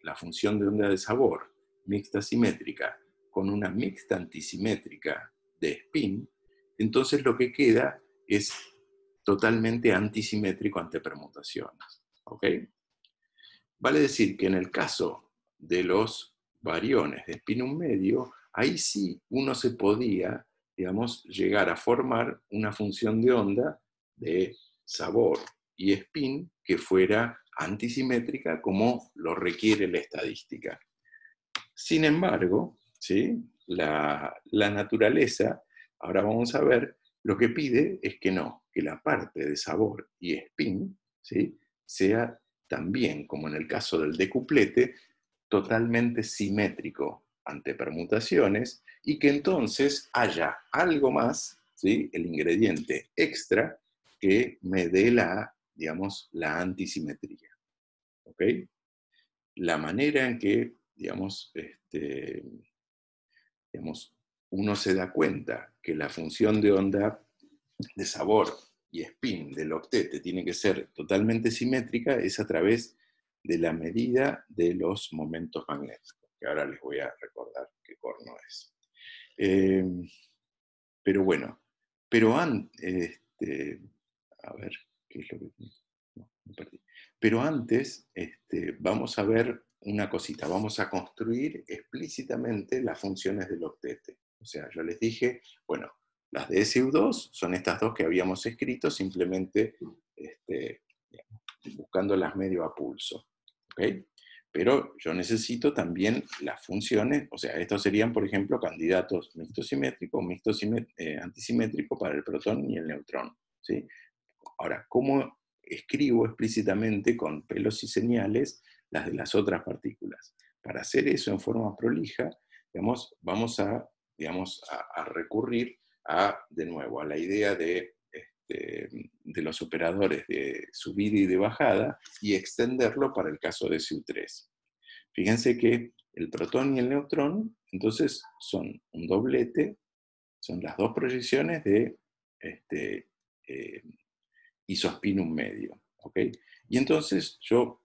la función de onda de sabor mixta simétrica con una mixta antisimétrica de spin, entonces lo que queda es totalmente antisimétrico ante permutaciones. ¿Ok? Vale decir que en el caso de los bariones de spin un medio, ahí sí uno se podía, llegar a formar una función de onda de sabor y spin que fuera antisimétrica como lo requiere la estadística. Sin embargo, ¿sí?, la naturaleza, ahora vamos a ver, lo que pide es que no, que la parte de sabor y spin, ¿sí?, sea también, como en el caso del decuplete, totalmente simétrico ante permutaciones y que entonces haya algo más, ¿sí?, el ingrediente extra que me dé la antisimetría. ¿Ok? La manera en que, uno se da cuenta que la función de onda de sabor y spin del octete tiene que ser totalmente simétrica es a través de la medida de los momentos magnéticos, que ahora les voy a recordar qué corno es. Pero bueno, a ver, ¿qué es lo que... No, me perdí. Pero antes, vamos a ver una cosita, vamos a construir explícitamente las funciones del octete. O sea, yo les dije, bueno, las de SU2 son estas dos que habíamos escrito, simplemente buscándolas medio a pulso. ¿Ok? Pero yo necesito también las funciones, o sea, estos serían, por ejemplo, candidatos mixto simétrico, antisimétrico para el protón y el neutrón. ¿Sí? Ahora, ¿cómo escribo explícitamente con pelos y señales las de las otras partículas? Para hacer eso en forma prolija, vamos a recurrir de nuevo, a la idea de los operadores de subida y de bajada y extenderlo para el caso de SU3. Fíjense que el protón y el neutrón, entonces, son un doblete, son las dos proyecciones de isospin un medio. ¿Ok? Y entonces yo,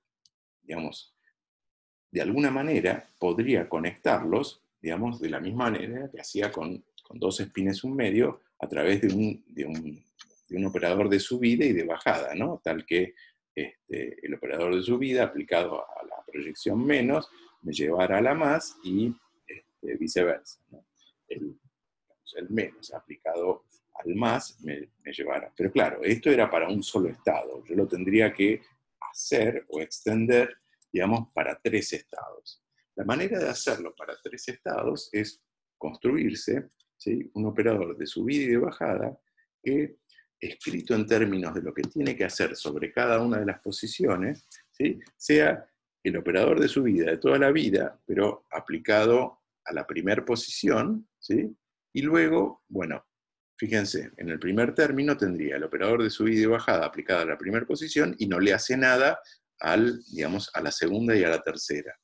de alguna manera podría conectarlos, digamos, de la misma manera que hacía con dos espines un medio a través de un operador de subida y de bajada, ¿no? Tal que el operador de subida aplicado a la proyección menos me llevara a la más y viceversa, ¿no? El menos aplicado al más me llevara. Pero claro, esto era para un solo estado. Yo lo tendría que hacer o extender, digamos, para 3 estados. La manera de hacerlo para 3 estados es construirse, ¿sí?, un operador de subida y de bajada que, escrito en términos de lo que tiene que hacer sobre cada una de las posiciones, ¿sí?, sea el operador de subida de toda la vida, pero aplicado a la primera posición, ¿sí? Y luego, bueno, fíjense, en el primer término tendría el operador de subida y bajada aplicado a la primera posición y no le hace nada digamos, a la segunda y a la tercera,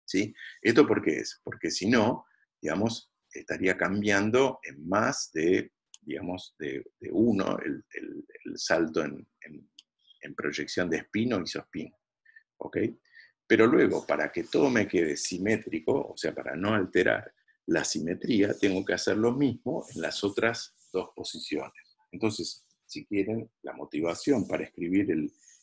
¿sí? ¿Esto por qué es? Porque si no, digamos, estaría cambiando en más de, digamos, de 1 el salto en proyección de spin o isospin, ¿ok? Pero luego, para que todo me quede simétrico, o sea, para no alterar la simetría, tengo que hacer lo mismo en las otras 2 posiciones. Entonces, si quieren, la motivación para escribir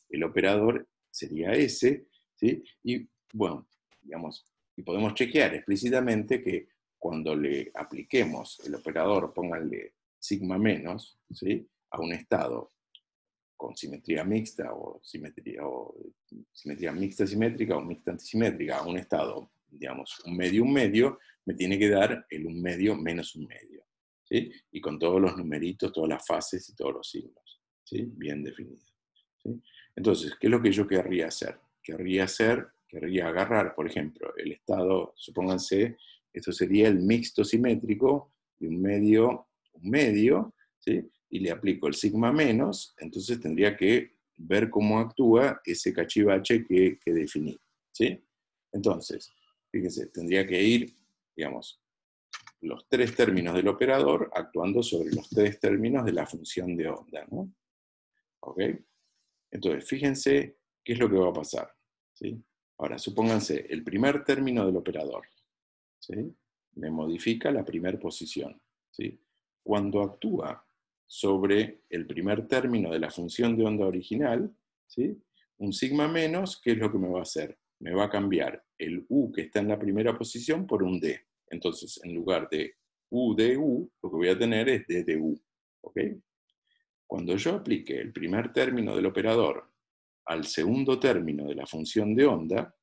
el operador sería ese, ¿sí? Y bueno, digamos, y podemos chequear explícitamente que cuando le apliquemos el operador, pónganle sigma menos, ¿sí?, a un estado con simetría mixta o simetría mixta simétrica o mixta antisimétrica a un estado, digamos, un medio, me tiene que dar el un medio menos un medio, ¿sí? Y con todos los numeritos, todas las fases y todos los signos, ¿sí?, bien definidos, ¿sí? Entonces, ¿qué es lo que yo querría hacer? Querría agarrar, por ejemplo, el estado, supónganse, esto sería el mixto simétrico de un medio, ¿sí?, y le aplico el sigma menos, entonces tendría que ver cómo actúa ese cachivache que definí, ¿sí? Entonces, fíjense, tendría que ir, digamos, los 3 términos del operador actuando sobre los 3 términos de la función de onda, ¿no? ¿Ok? Entonces, fíjense qué es lo que va a pasar, ¿sí? Ahora, supónganse, el primer término del operador, ¿sí?, me modifica la primera posición, ¿sí? Cuando actúa sobre el primer término de la función de onda original, ¿sí?, un sigma menos, ¿qué es lo que me va a hacer? Me va a cambiar el u que está en la primera posición por un d. Entonces, en lugar de u de u, lo que voy a tener es d de u, ¿ok? Cuando yo aplique el primer término del operador al segundo término de la función de onda,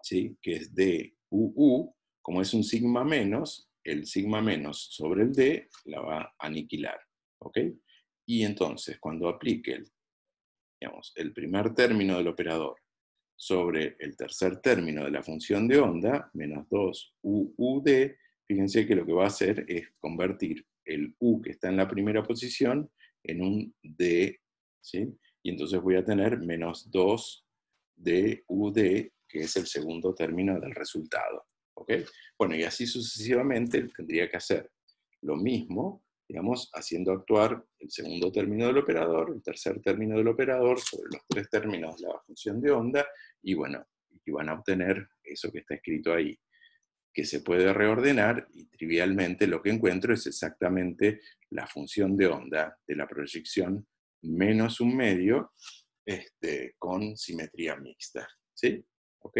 ¿sí?, que es d u, como es un sigma menos, el sigma menos sobre el d la va a aniquilar, ¿ok? Y entonces, cuando aplique el primer término del operador sobre el tercer término de la función de onda, menos 2 d, fíjense que lo que va a hacer es convertir el u que está en la primera posición en un d, ¿sí? Y entonces voy a tener menos 2 d, que es el segundo término del resultado, ¿ok? Bueno, y así sucesivamente tendría que hacer lo mismo, digamos, haciendo actuar el segundo término del operador, el tercer término del operador sobre los 3 términos de la función de onda, y bueno, y van a obtener eso que está escrito ahí, que se puede reordenar, y trivialmente lo que encuentro es exactamente la función de onda de la proyección menos un medio con simetría mixta, ¿sí? ¿Ok?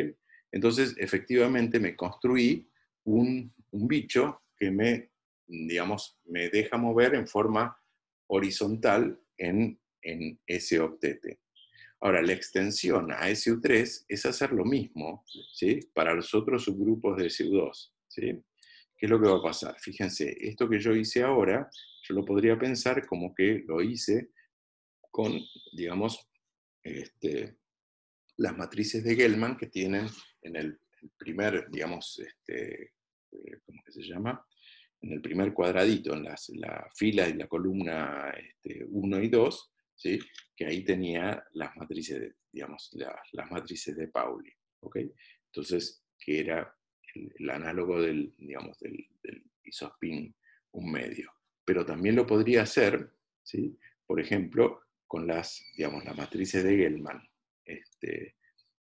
Entonces, efectivamente me construí un bicho que digamos, me deja mover en forma horizontal en ese octete. Ahora, la extensión a SU3 es hacer lo mismo, ¿sí?, para los otros subgrupos de SU2, ¿sí? ¿Qué es lo que va a pasar? Fíjense, esto que yo hice ahora, yo lo podría pensar como que lo hice con, digamos, las matrices de Gell-Mann que tienen en el primer, digamos, ¿cómo que se llama? En el primer cuadradito, en la fila y la columna 1 y 2, ¿sí?, que ahí tenía las matrices, digamos, las matrices de Pauli, ¿ok? Entonces, que era el análogo digamos, del isospin un medio. Pero también lo podría hacer, ¿sí?, por ejemplo, con digamos, las matrices de Gell-Mann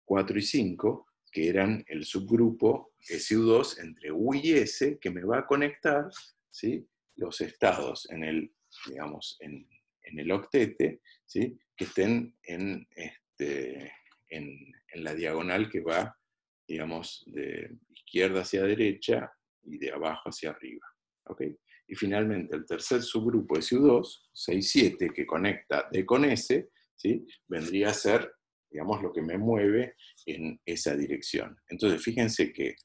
4 y 5, que eran el subgrupo SU2 entre U y S, que me va a conectar, ¿sí?, los estados en el, digamos, en el octete, ¿sí?, que estén en la diagonal que va, digamos, de izquierda hacia derecha y de abajo hacia arriba. ¿Ok? Y finalmente el tercer subgrupo SU2, 6,7, que conecta D con S, ¿sí?, vendría a ser, digamos, lo que me mueve en esa dirección. Entonces, fíjense que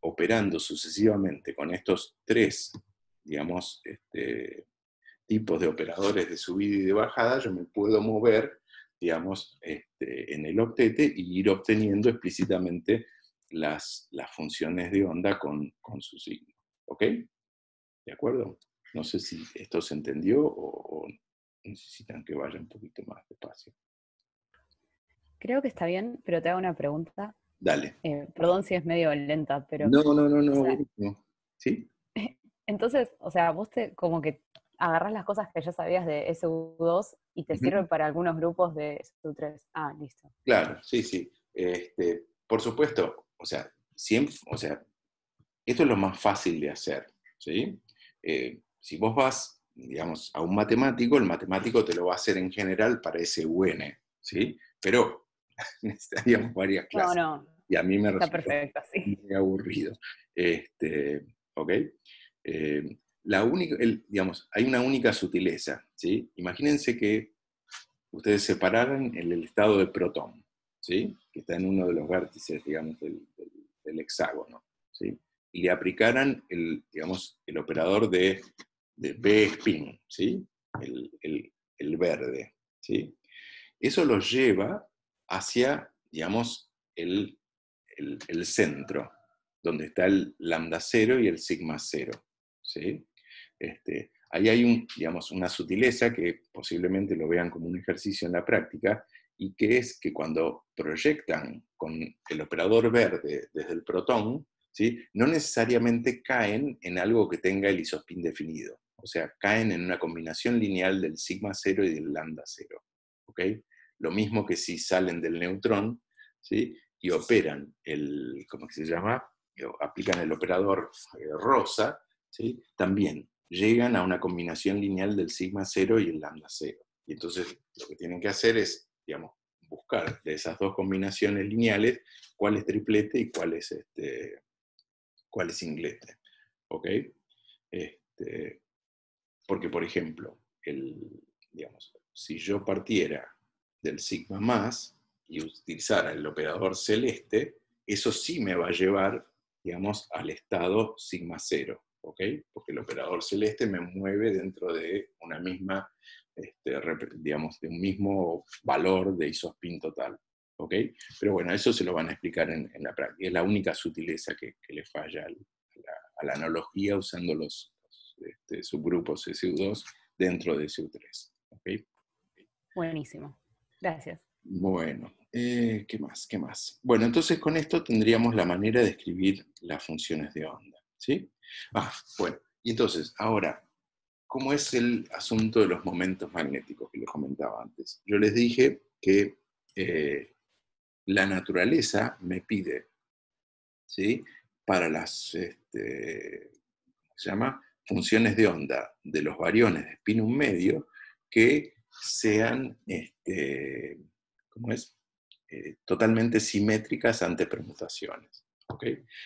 operando sucesivamente con estos tres, digamos, tipos de operadores de subida y de bajada, yo me puedo mover, digamos, en el octete y ir obteniendo explícitamente las funciones de onda con su signo. ¿Ok? ¿De acuerdo? No sé si esto se entendió o necesitan que vaya un poquito más despacio. Creo que está bien, pero te hago una pregunta. Dale. Perdón si es medio lenta, pero, No, o sea, no. ¿Sí? entonces, o sea, vos como que agarrás las cosas que ya sabías de SU2 y te Ujú. sirve para algunos grupos de SU3. Ah, listo. Claro, sí, sí. Por supuesto, o sea, siempre, o sea, esto es lo más fácil de hacer, ¿sí? Si vos vas, digamos, a un matemático, el matemático te lo va a hacer en general para SUN, ¿sí? Pero necesitaríamos varias No, clases. no, Y a mí me está resulta perfecto, sí. muy aburrido. ¿Ok? La única, digamos, hay una única sutileza, ¿sí? Imagínense que ustedes separaran el estado de protón, ¿sí?, que está en uno de los vértices, digamos, del hexágono, ¿sí?, y le aplicaran digamos, el operador de B-spin, ¿sí?, el verde, ¿sí? Eso los lleva hacia, digamos, el centro, donde está el lambda 0 y el sigma 0, ¿sí? Ahí hay digamos, una sutileza que posiblemente lo vean como un ejercicio en la práctica, y que es que cuando proyectan con el operador verde desde el protón, ¿sí?, no necesariamente caen en algo que tenga el isospin definido. O sea, caen en una combinación lineal del sigma 0 y del lambda 0. ¿Ok? Lo mismo que si salen del neutrón, ¿sí?, y operan ¿cómo que se llama? Aplican el operador rosa, ¿sí?, también llegan a una combinación lineal del sigma 0 y el lambda 0. Y entonces lo que tienen que hacer es, digamos, buscar de esas dos combinaciones lineales cuál es triplete y cuál es singlete. ¿Ok? Porque, por ejemplo, digamos, si yo partiera del sigma más y utilizara el operador celeste, eso sí me va a llevar, digamos, al estado sigma 0, ¿ok? Porque el operador celeste me mueve dentro de una misma, digamos, de un mismo valor de isospin total, ¿ok? Pero bueno, eso se lo van a explicar en la práctica. Es la única sutileza que le falla a la analogía usando los subgrupos SU2 dentro de SU3. ¿Okay? Buenísimo. Gracias. Bueno, ¿qué más? ¿Qué más? Bueno, entonces con esto tendríamos la manera de escribir las funciones de onda. ¿Sí? Bueno, y entonces, ahora, ¿cómo es el asunto de los momentos magnéticos que les comentaba antes? Yo les dije que la naturaleza me pide, ¿sí?, para las, ¿cómo se llama?, funciones de onda de los bariones de spin un medio, que sean, ¿cómo es?, totalmente simétricas ante permutaciones. ¿Ok?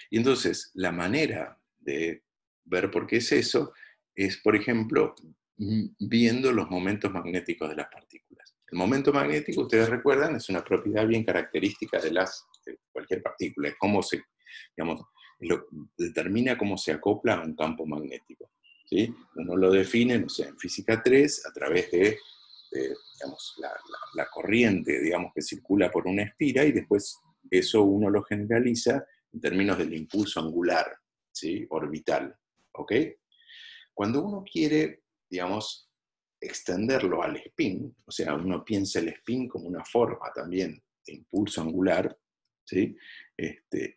Y entonces, la manera de ver por qué es eso es, por ejemplo, viendo los momentos magnéticos de las partículas. El momento magnético, ustedes recuerdan, es una propiedad bien característica de cualquier partícula, es cómo digamos, determina cómo se acopla a un campo magnético. ¿Sí? Uno lo define, no sé, en física 3, a través de digamos, la corriente, digamos, que circula por una espira, y después eso uno lo generaliza en términos del impulso angular, ¿sí?, orbital. ¿Ok? Cuando uno quiere, digamos, extenderlo al spin, o sea, uno piensa el spin como una forma también de impulso angular, ¿sí?,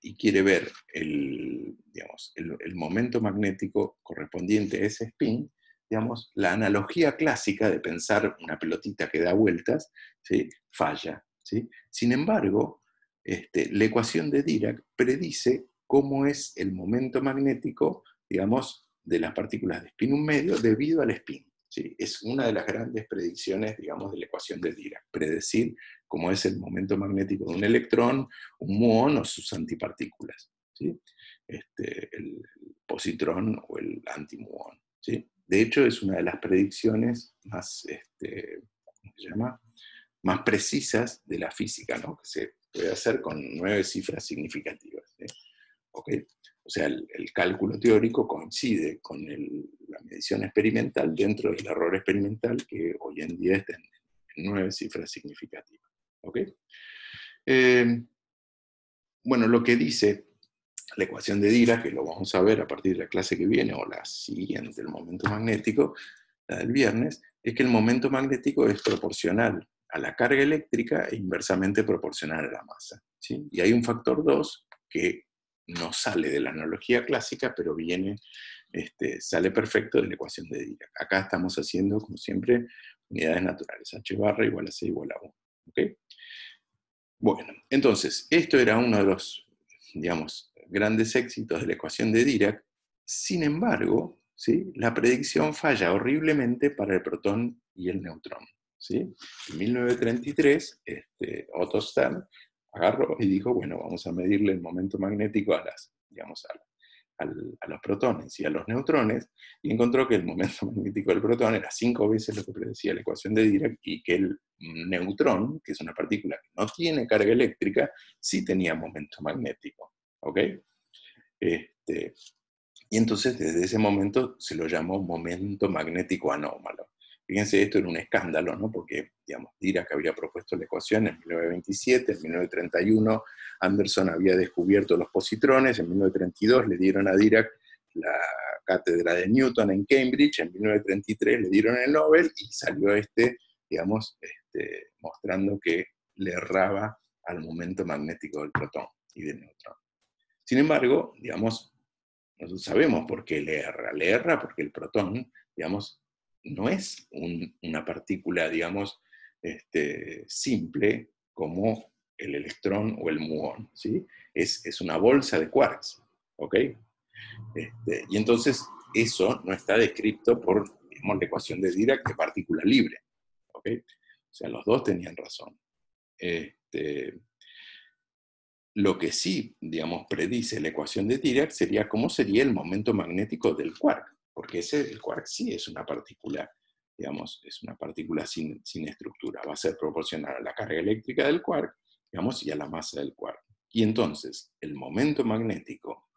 y quiere ver digamos, el momento magnético correspondiente a ese spin, digamos, la analogía clásica de pensar una pelotita que da vueltas, ¿sí?, falla. ¿Sí? Sin embargo, la ecuación de Dirac predice cómo es el momento magnético, digamos, de las partículas de spin 1 medio debido al spin. ¿Sí? Es una de las grandes predicciones, digamos, de la ecuación de Dirac, predecir cómo es el momento magnético de un electrón, un muón o sus antipartículas, ¿sí? El positrón o el antimuón, ¿sí? De hecho, es una de las predicciones más, ¿cómo se llama?, más precisas de la física, ¿no? Que se puede hacer con 9 cifras significativas, ¿sí? ¿Okay? O sea, el cálculo teórico coincide con la medición experimental dentro del error experimental, que hoy en día está en 9 cifras significativas. ¿Okay? Bueno, lo que dice la ecuación de Dirac, que lo vamos a ver a partir de la clase que viene, o la siguiente, el momento magnético, la del viernes, es que el momento magnético es proporcional a la carga eléctrica e inversamente proporcional a la masa, ¿sí? Y hay un factor 2 que no sale de la analogía clásica, pero sale perfecto de la ecuación de Dirac. Acá estamos haciendo, como siempre, unidades naturales, h barra igual a c igual a 1. ¿Okay? Bueno, entonces, esto era uno de los, digamos, grandes éxitos de la ecuación de Dirac. Sin embargo, ¿sí?, la predicción falla horriblemente para el protón y el neutrón, ¿sí? En 1933, Otto Stern agarró y dijo, bueno, vamos a medirle el momento magnético a los protones y a los neutrones, y encontró que el momento magnético del protón era 5 veces lo que predecía la ecuación de Dirac, y que el neutrón, que es una partícula que no tiene carga eléctrica, sí tenía momento magnético. ¿Ok? Y entonces desde ese momento se lo llamó momento magnético anómalo. Fíjense, esto era un escándalo, ¿no? Porque, digamos, Dirac había propuesto la ecuación en 1927, en 1931 Anderson había descubierto los positrones, en 1932 le dieron a Dirac la cátedra de Newton en Cambridge, en 1933 le dieron el Nobel y salió digamos, mostrando que le erraba al momento magnético del protón y del neutrón. Sin embargo, digamos, nosotros sabemos por qué le erra. Le erra porque el protón, digamos, no es una partícula, digamos, simple como el electrón o el muón, ¿sí? Es una bolsa de quarks, ¿ok? Y entonces eso no está descrito por, digamos, la ecuación de Dirac de partícula libre, ¿ok? O sea, los dos tenían razón. Lo que sí, digamos, predice la ecuación de Dirac sería cómo sería el momento magnético del quark, porque el quark sí es una partícula, digamos, es una partícula sin estructura, va a ser proporcional a la carga eléctrica del quark, digamos, y a la masa del quark. Y entonces, el momento magnético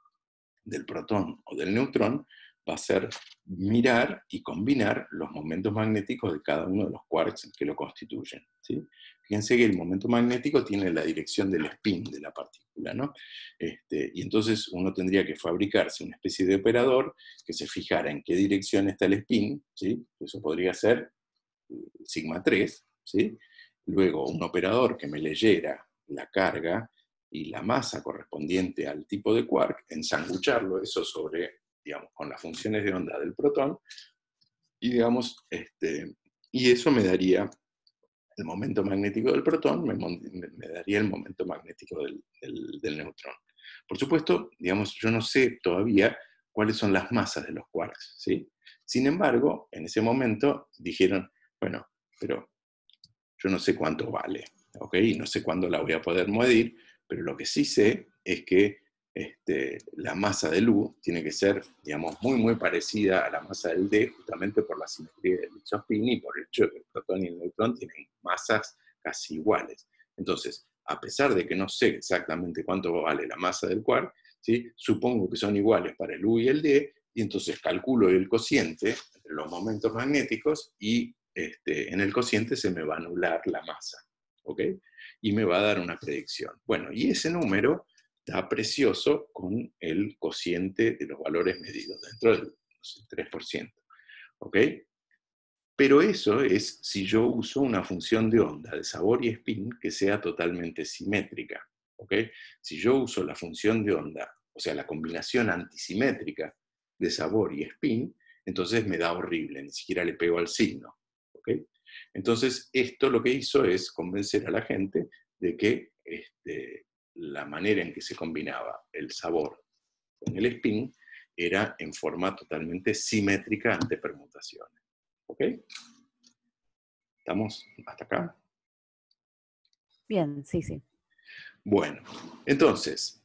del protón o del neutrón va a ser mirar y combinar los momentos magnéticos de cada uno de los quarks que lo constituyen, ¿sí? Fíjense que el momento magnético tiene la dirección del spin de la partícula, ¿no? Y entonces uno tendría que fabricarse una especie de operador que se fijara en qué dirección está el spin, ¿sí? Eso podría ser sigma 3, ¿sí? Luego un operador que me leyera la carga y la masa correspondiente al tipo de quark, ensangucharlo eso sobre, digamos, con las funciones de onda del protón, y digamos, y eso me daría el momento magnético del protón, me daría el momento magnético del neutrón. Por supuesto, digamos, yo no sé todavía cuáles son las masas de los quarks, ¿sí? Sin embargo, en ese momento dijeron, bueno, pero yo no sé cuánto vale, ¿ok? Y no sé cuándo la voy a poder medir, pero lo que sí sé es que la masa del U tiene que ser, digamos, muy, muy parecida a la masa del D, justamente por la simetría del isospin y por el hecho de que el protón y el neutrón tienen masas casi iguales. Entonces, a pesar de que no sé exactamente cuánto vale la masa del quark, ¿sí?, supongo que son iguales para el U y el D, y entonces calculo el cociente entre los momentos magnéticos y en el cociente se me va a anular la masa, ¿ok? Y me va a dar una predicción. Bueno, y ese número está precioso con el cociente de los valores medidos, dentro del 3%, ¿ok? Pero eso es si yo uso una función de onda de sabor y spin que sea totalmente simétrica, ¿ok? Si yo uso la función de onda, o sea, la combinación antisimétrica de sabor y spin, entonces me da horrible, ni siquiera le pego al signo, ¿ok? Entonces, esto lo que hizo es convencer a la gente de que la manera en que se combinaba el sabor con el spin era en forma totalmente simétrica ante permutaciones. ¿Ok? ¿Estamos hasta acá? Bien, sí, sí. Bueno, entonces,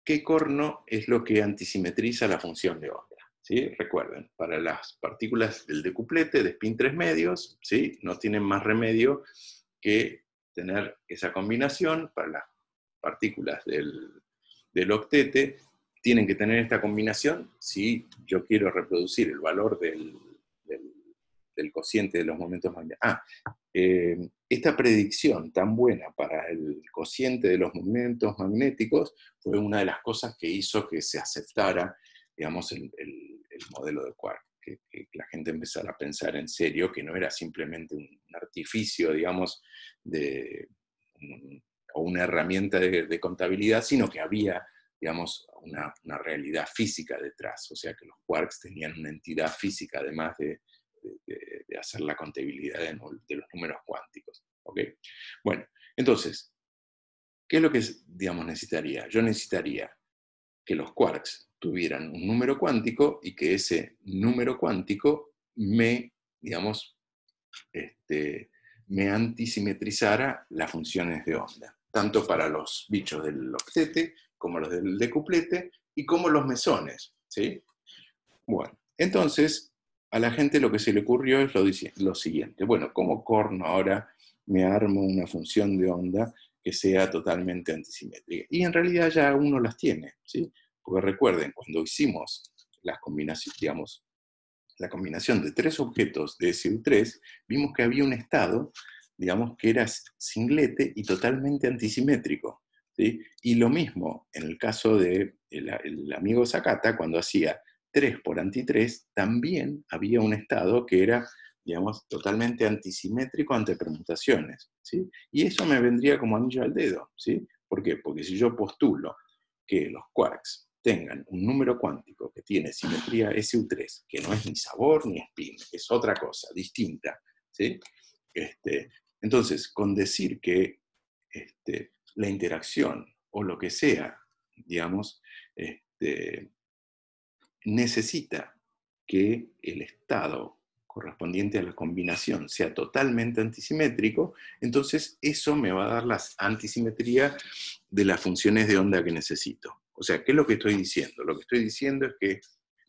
¿qué corno es lo que antisimetriza la función de onda? ¿Sí? Recuerden, para las partículas del decuplete de spin 3 medios, ¿sí? No tienen más remedio que tener esa combinación. Para las partículas del octete, tienen que tener esta combinación si yo quiero reproducir el valor del cociente de los momentos magnéticos. Esta predicción tan buena para el cociente de los momentos magnéticos fue una de las cosas que hizo que se aceptara, digamos, el modelo de quark, que la gente empezara a pensar en serio que no era simplemente un artificio, digamos, o una herramienta de contabilidad, sino que había, digamos, una realidad física detrás, o sea que los quarks tenían una entidad física además de hacer la contabilidad de los números cuánticos. ¿Okay? Bueno, entonces, ¿qué es lo que, digamos, necesitaría? Yo necesitaría que los quarks tuvieran un número cuántico y que ese número cuántico me, digamos, me antisimetrizara las funciones de onda, tanto para los bichos del octete como los del decuplete y como los mesones, ¿sí? Bueno, entonces a la gente lo que se le ocurrió es lo siguiente. Bueno, ¿cómo corno ahora me armo una función de onda que sea totalmente antisimétrica? Y en realidad ya uno las tiene, ¿sí? Porque recuerden, cuando hicimos las combinaciones, digamos, la combinación de 3 objetos de SU3, vimos que había un estado, digamos, que era singlete y totalmente antisimétrico, ¿sí? Y lo mismo en el caso del amigo Sakata, cuando hacía 3 por anti-3, también había un estado que era, digamos, totalmente antisimétrico ante permutaciones, ¿sí? Y eso me vendría como anillo al dedo, ¿sí? ¿Por qué? Porque si yo postulo que los quarks tengan un número cuántico que tiene simetría SU3, que no es ni sabor ni spin, es otra cosa, distinta, ¿sí? Entonces, con decir que la interacción o lo que sea, digamos, necesita que el estado correspondiente a la combinación sea totalmente antisimétrico, entonces eso me va a dar la antisimetría de las funciones de onda que necesito. O sea, ¿qué es lo que estoy diciendo? Lo que estoy diciendo es que,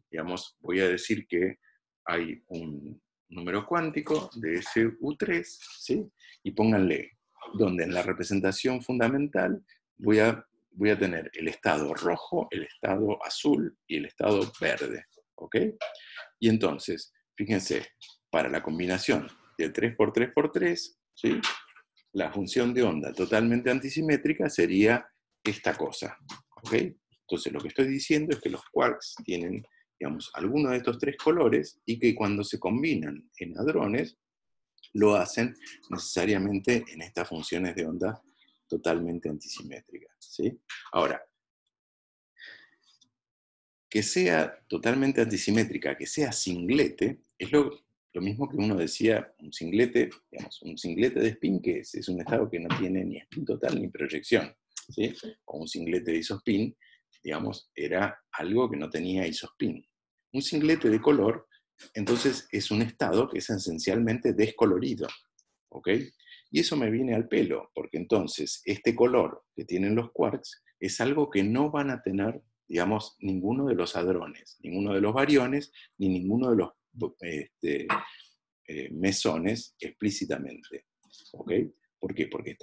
digamos, voy a decir que hay un número cuántico de SU3, ¿sí? Y pónganle, donde en la representación fundamental voy a tener el estado rojo, el estado azul y el estado verde, ¿ok? Y entonces, fíjense, para la combinación de 3x3x3, ¿sí? La función de onda totalmente antisimétrica sería esta cosa, ¿ok? Entonces lo que estoy diciendo es que los quarks tienen, digamos, alguno de estos 3 colores y que cuando se combinan en hadrones, lo hacen necesariamente en estas funciones de onda totalmente antisimétricas, ¿sí? Ahora, que sea totalmente antisimétrica, que sea singlete, es lo mismo que uno decía, un singlete, digamos, un singlete de spin, que es un estado que no tiene ni spin total ni proyección, ¿sí? O un singlete de isospin, digamos, era algo que no tenía isospin. Un singlete de color, entonces, es un estado que es esencialmente descolorido, ¿ok? Y eso me viene al pelo, porque entonces este color que tienen los quarks es algo que no van a tener, digamos, ninguno de los hadrones, ninguno de los bariones, ni ninguno de los mesones explícitamente. ¿Ok? ¿Por qué? Porque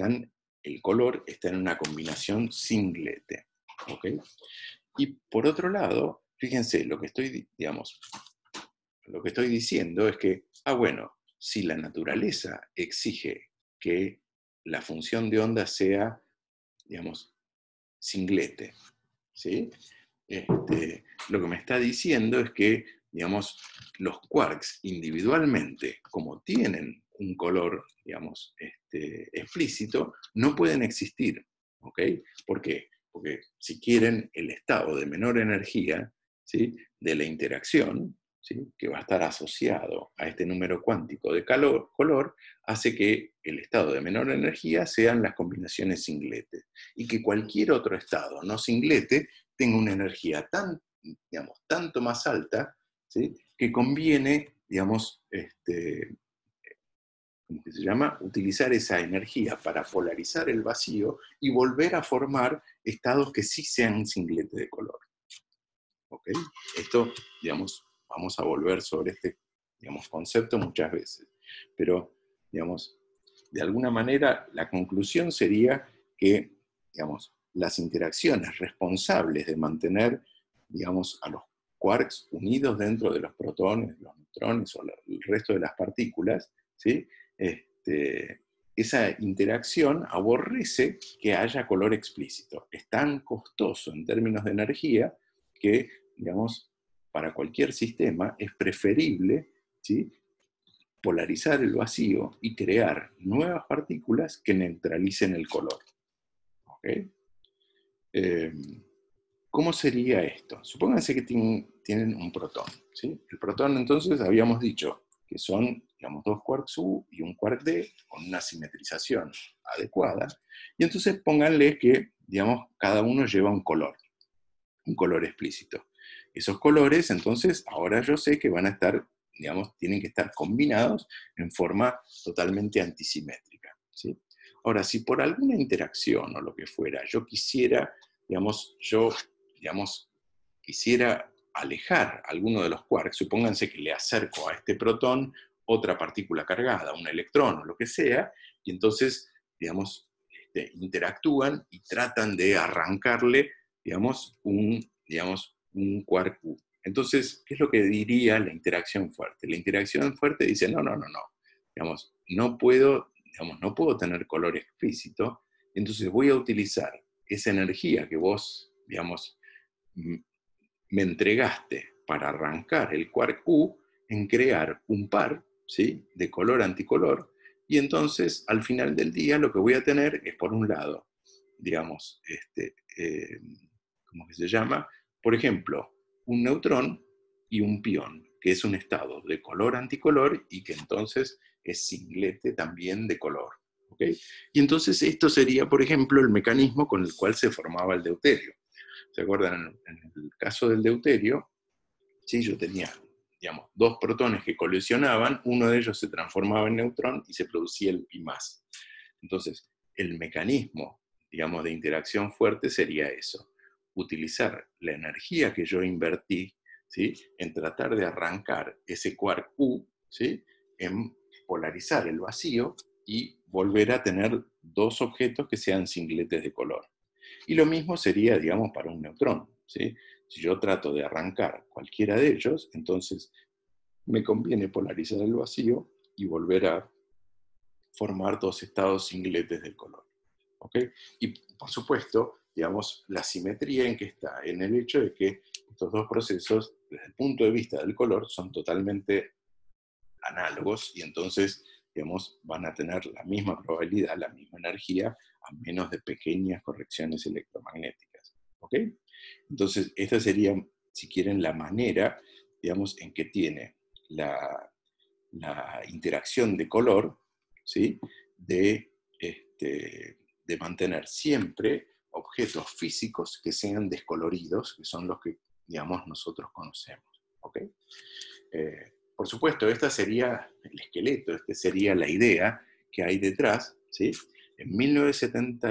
el color está en una combinación singlete. ¿Ok? Y por otro lado, fíjense, lo que estoy diciendo es que, bueno, si la naturaleza exige que la función de onda sea, digamos, singlete, ¿sí? Lo que me está diciendo es que, digamos, los quarks individualmente, como tienen un color, digamos, explícito, no pueden existir, ¿ok? ¿Por qué? Porque si quieren el estado de menor energía, ¿sí? De la interacción, ¿sí?, que va a estar asociado a este número cuántico de color, hace que el estado de menor energía sean las combinaciones singletes, y que cualquier otro estado no singlete tenga una energía digamos, tanto más alta, ¿sí?, que conviene, digamos, ¿cómo que se llama?, utilizar esa energía para polarizar el vacío y volver a formar estados que sí sean singlete de color. ¿Ok? Esto, digamos, vamos a volver sobre este, digamos, concepto muchas veces. Pero, digamos, de alguna manera la conclusión sería que, digamos, las interacciones responsables de mantener, digamos, a los quarks unidos dentro de los protones, los neutrones o el resto de las partículas, ¿sí?, esa interacción aborrece que haya color explícito. Es tan costoso en términos de energía que, digamos, para cualquier sistema es preferible, ¿sí?, polarizar el vacío y crear nuevas partículas que neutralicen el color. ¿Ok? ¿Cómo sería esto? Supónganse que tienen un protón, ¿sí? El protón, entonces, habíamos dicho que son, digamos, dos quarks U y un quark D con una simetrización adecuada, y entonces pónganle que, digamos, cada uno lleva un color explícito. Esos colores, entonces, ahora yo sé que van a estar, digamos, tienen que estar combinados en forma totalmente antisimétrica, ¿sí? Ahora, si por alguna interacción o lo que fuera, yo quisiera, digamos, quisiera alejar alguno de los quarks, supónganse que le acerco a este protón otra partícula cargada, un electrón o lo que sea, y entonces, digamos, interactúan y tratan de arrancarle, digamos, un quark U. Entonces, ¿qué es lo que diría la interacción fuerte? La interacción fuerte dice, no, digamos, no puedo tener color explícito, entonces voy a utilizar esa energía que vos, digamos, me entregaste para arrancar el quark U en crear un par, ¿sí?, de color-anticolor, y entonces al final del día lo que voy a tener es, por un lado, digamos, ¿cómo que se llama? Por ejemplo, un neutrón y un pión, que es un estado de color-anticolor y que entonces es singlete también de color. ¿Ok? Y entonces esto sería, por ejemplo, el mecanismo con el cual se formaba el deuterio. ¿Se acuerdan? En el caso del deuterio, ¿sí?, yo tenía, digamos, dos protones que colisionaban, uno de ellos se transformaba en neutrón y se producía el pi+. Entonces, el mecanismo, digamos, de interacción fuerte sería eso: utilizar la energía que yo invertí, ¿sí?, en tratar de arrancar ese quark U, ¿sí?, en polarizar el vacío y volver a tener dos objetos que sean singletes de color. Y lo mismo sería, digamos, para un neutrón, ¿sí? Si yo trato de arrancar cualquiera de ellos, entonces me conviene polarizar el vacío y volver a formar dos estados singletes del color. ¿Ok? Y por supuesto, digamos, la simetría en que está, en el hecho de que estos dos procesos, desde el punto de vista del color, son totalmente análogos y entonces, digamos, van a tener la misma probabilidad, la misma energía, a menos de pequeñas correcciones electromagnéticas. ¿Ok? Entonces, esta sería, si quieren, la manera, digamos, en que tiene la interacción de color, ¿sí?, de mantener siempre objetos físicos que sean descoloridos, que son los que, digamos, nosotros conocemos. ¿Ok? Por supuesto, este sería el esqueleto, esta sería la idea que hay detrás, ¿sí? En 1970,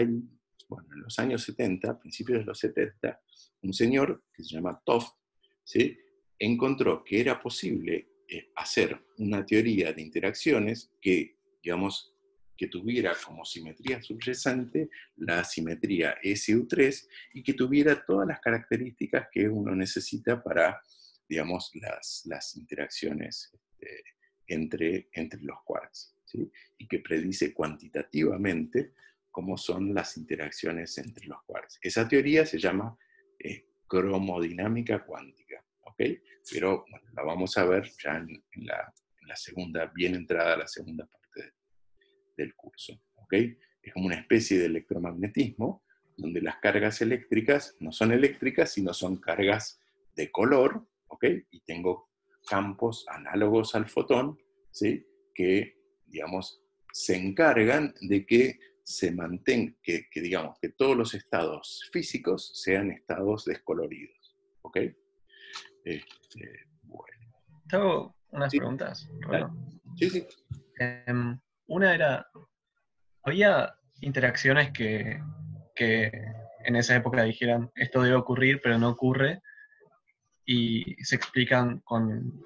bueno, en los años 70, a principios de los 70, un señor que se llama Toft, ¿sí?, encontró que era posible hacer una teoría de interacciones que, digamos, que tuviera como simetría subyacente la simetría SU3 y que tuviera todas las características que uno necesita para, digamos, las interacciones entre los quarks, ¿sí?, y que predice cuantitativamente cómo son las interacciones entre los quarks. Esa teoría se llama cromodinámica cuántica, ¿ok? Pero bueno, la vamos a ver ya en la segunda, bien entrada la segunda parte del curso, ¿ok? Es como una especie de electromagnetismo donde las cargas eléctricas no son eléctricas, sino son cargas de color, ¿ok? Y tengo campos análogos al fotón, ¿sí? Que, digamos, se encargan de que se mantenga, digamos, que todos los estados físicos sean estados descoloridos. ¿Ok? Bueno. Te hago unas Sí, preguntas, dale. Rolo. Sí. Una era, había interacciones que en esa época dijeran, esto debe ocurrir, pero no ocurre, y se explican con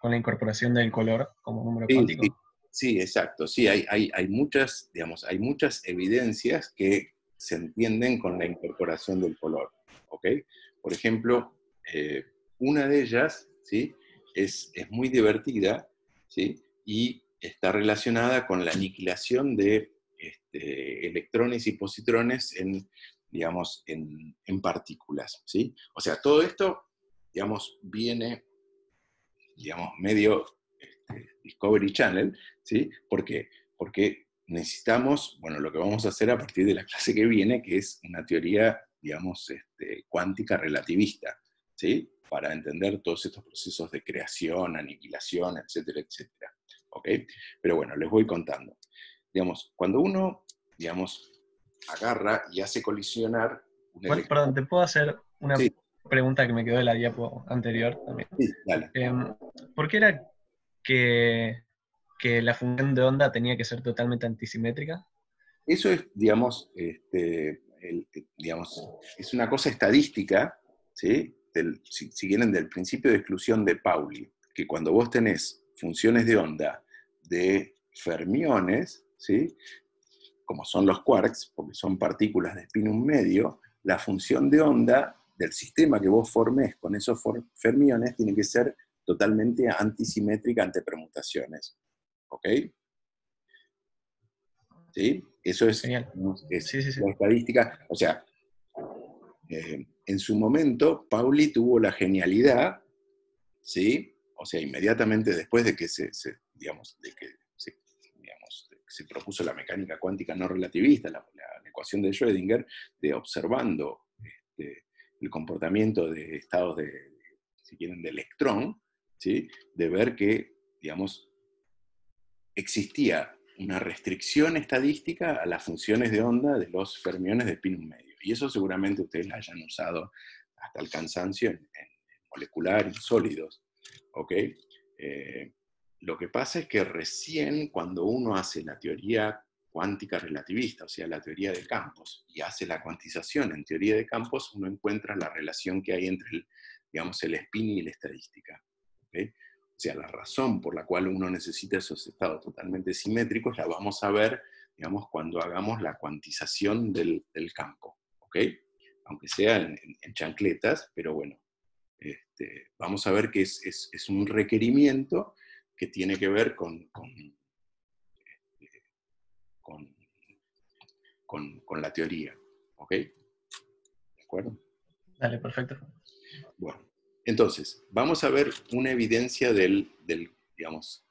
la incorporación del color como número Sí, cuántico. sí, exacto. Sí, hay muchas, digamos, hay muchas evidencias que se entienden con la incorporación del color. ¿Ok? Por ejemplo, una de ellas, ¿sí? Es muy divertida, ¿sí? Y está relacionada con la aniquilación de electrones y positrones en, digamos, en partículas, ¿sí? O sea, todo esto, digamos, viene, digamos, medio Discovery Channel, ¿sí? ¿Por qué? Porque necesitamos, bueno, lo que vamos a hacer a partir de la clase que viene, que es una teoría, digamos, cuántica relativista, ¿sí? Para entender todos estos procesos de creación, aniquilación, etcétera, etcétera. ¿Ok? Pero bueno, les voy contando. Digamos, cuando uno, digamos, agarra y hace colisionar un Bueno, electrón. perdón, ¿te puedo hacer una Sí, pregunta que me quedó de la diapo anterior también? sí, dale. ¿Por qué era que la función de onda tenía que ser totalmente antisimétrica? Eso es, digamos, digamos, es una cosa estadística, ¿sí? Si quieren, del principio de exclusión de Pauli, que cuando vos tenés funciones de onda de fermiones, ¿sí? Como son los quarks, porque son partículas de espinum medio, la función de onda del sistema que vos formés con esos fermiones tiene que ser totalmente antisimétrica ante permutaciones. ¿Ok? ¿Sí? Eso Genial. es Sí, sí, sí. la estadística. O sea, en su momento, Pauli tuvo la genialidad, ¿sí? O sea, inmediatamente después de que digamos, digamos, se propuso la mecánica cuántica no relativista, la ecuación de Schrödinger, de observando el comportamiento de estados si quieren, de electrón, ¿sí? De ver que, digamos, existía una restricción estadística a las funciones de onda de los fermiones de espinum medio. Y eso seguramente ustedes la hayan usado hasta el cansancio en molecular, en sólidos. ¿Ok? Lo que pasa es que recién cuando uno hace la teoría cuántica relativista, o sea, la teoría de campos, y hace la cuantización en teoría de campos, uno encuentra la relación que hay entre digamos, el spin y la estadística. ¿Ok? O sea, la razón por la cual uno necesita esos estados totalmente simétricos la vamos a ver, digamos, cuando hagamos la cuantización del campo, ¿ok? Aunque sea en chancletas, pero bueno, vamos a ver que es un requerimiento que tiene que ver con, con la teoría, ¿ok? ¿De acuerdo? Dale, perfecto. Bueno, entonces, vamos a ver una evidencia del digamos,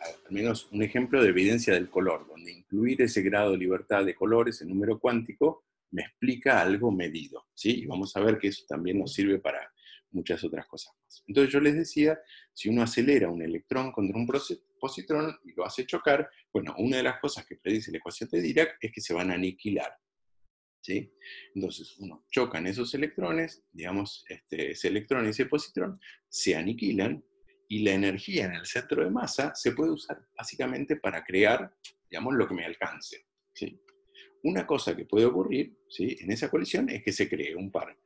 al menos un ejemplo de evidencia del color, donde incluir ese grado de libertad de colores en número cuántico me explica algo medido, ¿sí? Y vamos a ver que eso también nos sirve para muchas otras cosas más. Entonces yo les decía, si uno acelera un electrón contra un positrón y lo hace chocar, bueno, una de las cosas que predice la ecuación de Dirac es que se van a aniquilar, ¿sí? Entonces uno chocan esos electrones, digamos, ese electrón y ese positrón, se aniquilan, y la energía en el centro de masa se puede usar básicamente para crear, digamos, lo que me alcance, ¿sí? Una cosa que puede ocurrir, ¿sí?, en esa colisión es que se cree un par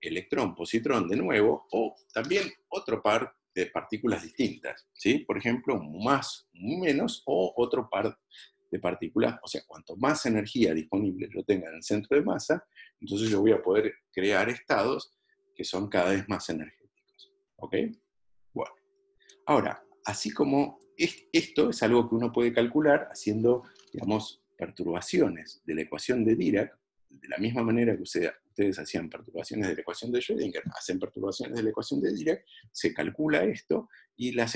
electrón-positrón de nuevo, o también otro par de partículas distintas, ¿sí? Por ejemplo, un más, un menos, o otro par de partículas. O sea, cuanto más energía disponible yo tenga en el centro de masa, entonces yo voy a poder crear estados que son cada vez más energéticos. ¿Ok? Bueno. Ahora, así como esto es algo que uno puede calcular haciendo, digamos, perturbaciones de la ecuación de Dirac, de la misma manera que ustedes hacían perturbaciones de la ecuación de Schrödinger, hacen perturbaciones de la ecuación de Dirac, se calcula esto, y la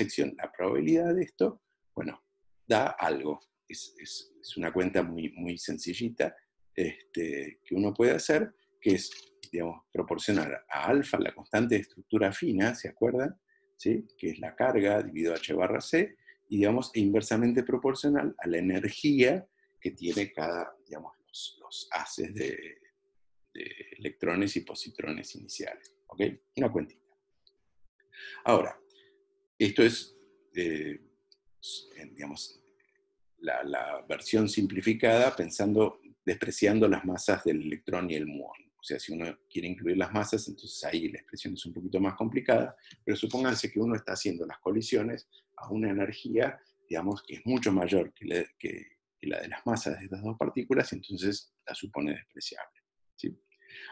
probabilidad de esto, bueno, da algo. Es una cuenta muy, muy sencillita que uno puede hacer, que es, digamos, proporcional a alfa, la constante de estructura fina, ¿se acuerdan? ¿Sí? Que es la carga dividido H barra C, y digamos, e inversamente proporcional a la energía que tiene cada, digamos, los haces de electrones y positrones iniciales. ¿Ok? Una cuentita. Ahora, esto es, digamos, la versión simplificada despreciando las masas del electrón y el muón. O sea, si uno quiere incluir las masas, entonces ahí la expresión es un poquito más complicada, pero supónganse que uno está haciendo las colisiones a una energía, digamos, que es mucho mayor que la de las masas de estas dos partículas, entonces la supone despreciable. ¿Sí?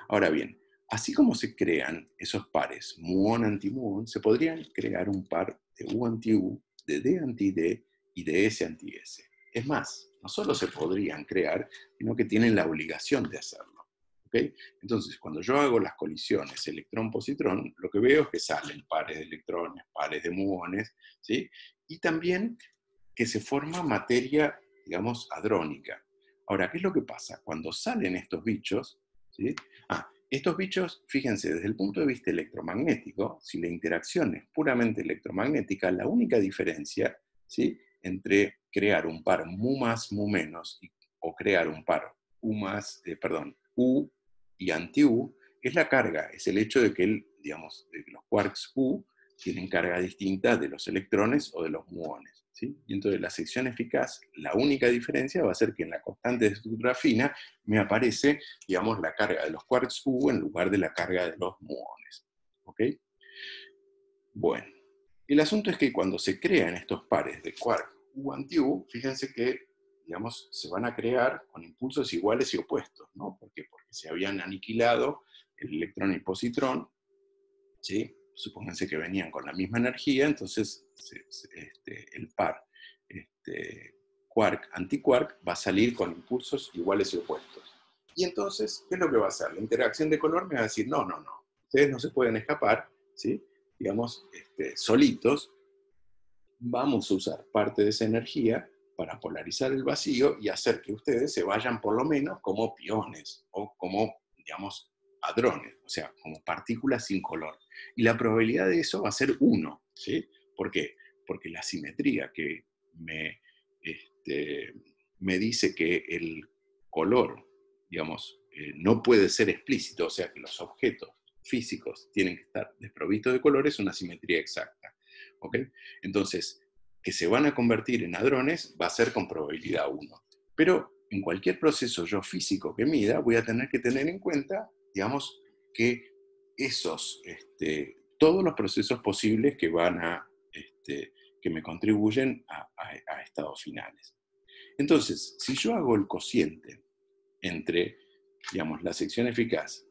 Ahora bien, así como se crean esos pares muón-antimuón, se podrían crear un par de U anti-U, de D anti-D y de S anti-S. Es más, no solo se podrían crear, sino que tienen la obligación de hacerlo. ¿Okay? Entonces, cuando yo hago las colisiones electrón-positrón, lo que veo es que salen pares de electrones, pares de muones, ¿sí? Y también que se forma materia, digamos, hadrónica. Ahora, ¿qué es lo que pasa? Cuando salen estos bichos, ¿sí? Estos bichos, fíjense, desde el punto de vista electromagnético, si la interacción es puramente electromagnética, la única diferencia, ¿sí?, entre crear un par mu más, mu menos, o crear un par U y anti-U, es la carga, es el hecho de que de que los quarks U tienen carga distinta de los electrones o de los muones. ¿Sí? Y entonces la sección eficaz, la única diferencia va a ser que en la constante de estructura fina me aparece, digamos, la carga de los quarks U en lugar de la carga de los muones. ¿Ok? Bueno, el asunto es que cuando se crean estos pares de quark U anti-U, fíjense que, digamos, se van a crear con impulsos iguales y opuestos, ¿no? ¿Por qué? Porque se habían aniquilado el electrón y el positrón, ¿sí? Supónganse que venían con la misma energía, entonces el par quark-antiquark va a salir con impulsos iguales y opuestos. Y entonces, ¿qué es lo que va a hacer? La interacción de color me va a decir, no, ustedes no se pueden escapar, ¿sí? Digamos, solitos, vamos a usar parte de esa energía para polarizar el vacío y hacer que ustedes se vayan por lo menos como piones, o como, digamos, hadrones, o sea, como partículas sin color. Y la probabilidad de eso va a ser 1, ¿sí? ¿Por qué? Porque la simetría que me dice que el color, digamos, no puede ser explícito, o sea, que los objetos físicos tienen que estar desprovistos de color, es una simetría exacta. ¿Ok? Entonces, que se van a convertir en hadrones va a ser con probabilidad 1. Pero en cualquier proceso yo físico que mida, voy a tener que tener en cuenta, digamos, que todos los procesos posibles que que me contribuyen a estados finales. Entonces, si yo hago el cociente entre, digamos, la sección eficaz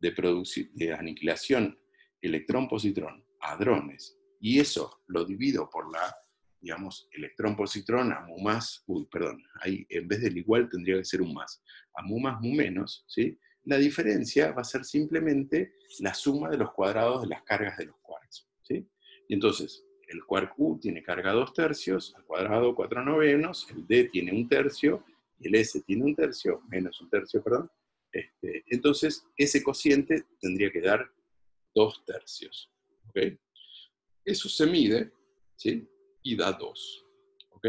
de aniquilación electrón-positrón, hadrones, y eso lo divido por la, digamos, electrón-positrón a mu más, ahí en vez del igual tendría que ser un más, a mu más, mu menos, ¿sí? La diferencia va a ser simplemente la suma de los cuadrados de las cargas de los quarks, ¿sí? Y entonces, el quark U tiene carga 2/3, al cuadrado 4/9, el D tiene 1/3, y el S tiene 1/3, menos 1/3, perdón. Entonces, ese cociente tendría que dar 2/3. ¿Okay? Eso se mide, ¿sí? Y da 2. ¿Ok?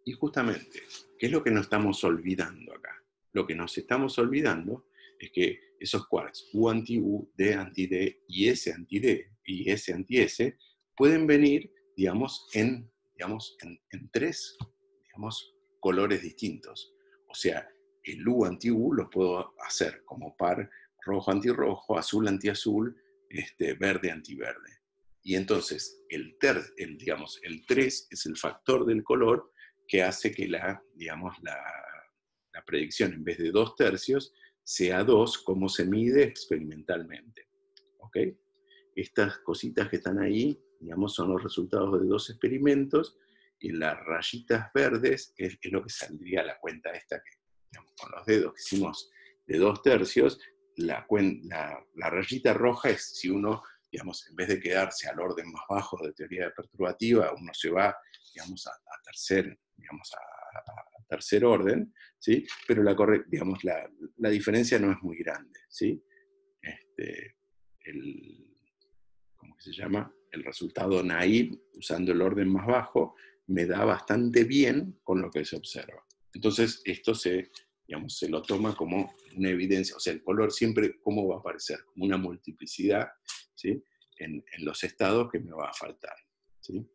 Y justamente, ¿qué es lo que nos estamos olvidando acá? Lo que nos estamos olvidando es que esos quarks U anti-U, D anti-D y S anti-D y S anti-S pueden venir, digamos, en 3, digamos, colores distintos. O sea, el U anti-U lo puedo hacer como par rojo anti-rojo, azul anti-azul, verde anti-verde. Y entonces, el 3 es el factor del color que hace que la predicción, en vez de 2/3, sea 2, como se mide experimentalmente. ¿Ok? Estas cositas que están ahí, digamos, son los resultados de 2 experimentos, y las rayitas verdes es lo que saldría a la cuenta esta que, digamos, con los dedos que hicimos de 2/3, la rayita roja es si uno, digamos, en vez de quedarse al orden más bajo de teoría perturbativa, uno se va, digamos, a tercer orden, ¿sí? Pero digamos, la diferencia no es muy grande, ¿sí? ¿Cómo que se llama? El resultado naive, usando el orden más bajo, me da bastante bien con lo que se observa. Entonces, esto digamos, se lo toma como una evidencia, o sea, el color siempre, ¿cómo va a aparecer? Como una multiplicidad, ¿sí? En los estados que me va a faltar, ¿sí?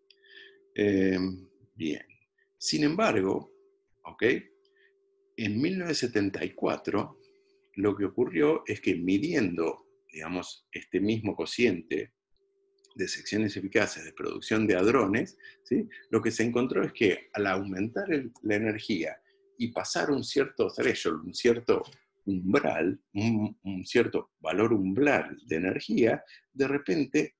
Bien. Sin embargo, ¿ok? En 1974, lo que ocurrió es que midiendo, digamos, este mismo cociente de secciones eficaces de producción de hadrones, ¿sí? Lo que se encontró es que al aumentar la energía y pasar un cierto threshold, un cierto umbral, un cierto valor umbral de energía, de repente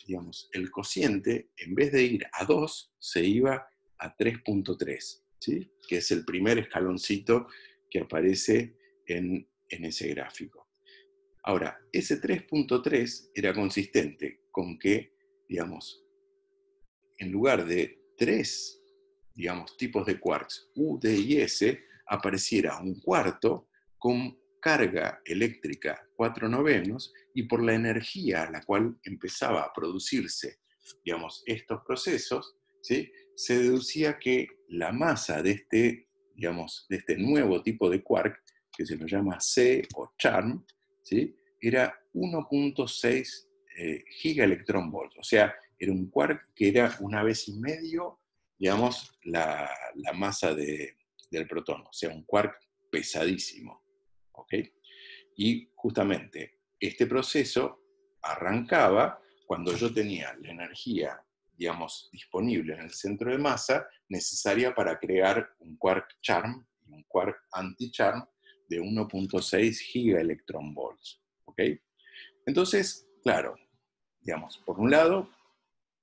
digamos, el cociente, en vez de ir a 2, se iba a 3.3, ¿sí? Que es el primer escaloncito que aparece en ese gráfico. Ahora, ese 3.3 era consistente con que, digamos, en lugar de 3, digamos, tipos de quarks, U, D y S, apareciera un cuarto con carga eléctrica 4/9, y por la energía a la cual empezaba a producirse, digamos, estos procesos, ¿sí? Se deducía que la masa de digamos, de este nuevo tipo de quark, que se lo llama C o CHARM, ¿sí? Era 1.6 gigaelectronvolts, o sea, era un quark que era 1,5 veces, digamos, la masa del protón, o sea, un quark pesadísimo, ¿ok? Y justamente este proceso arrancaba cuando yo tenía la energía, digamos, disponible en el centro de masa, necesaria para crear un quark charm y un quark anti-charm de 1.6 gigaelectronvolts, ¿ok? Entonces, claro, digamos, por un lado,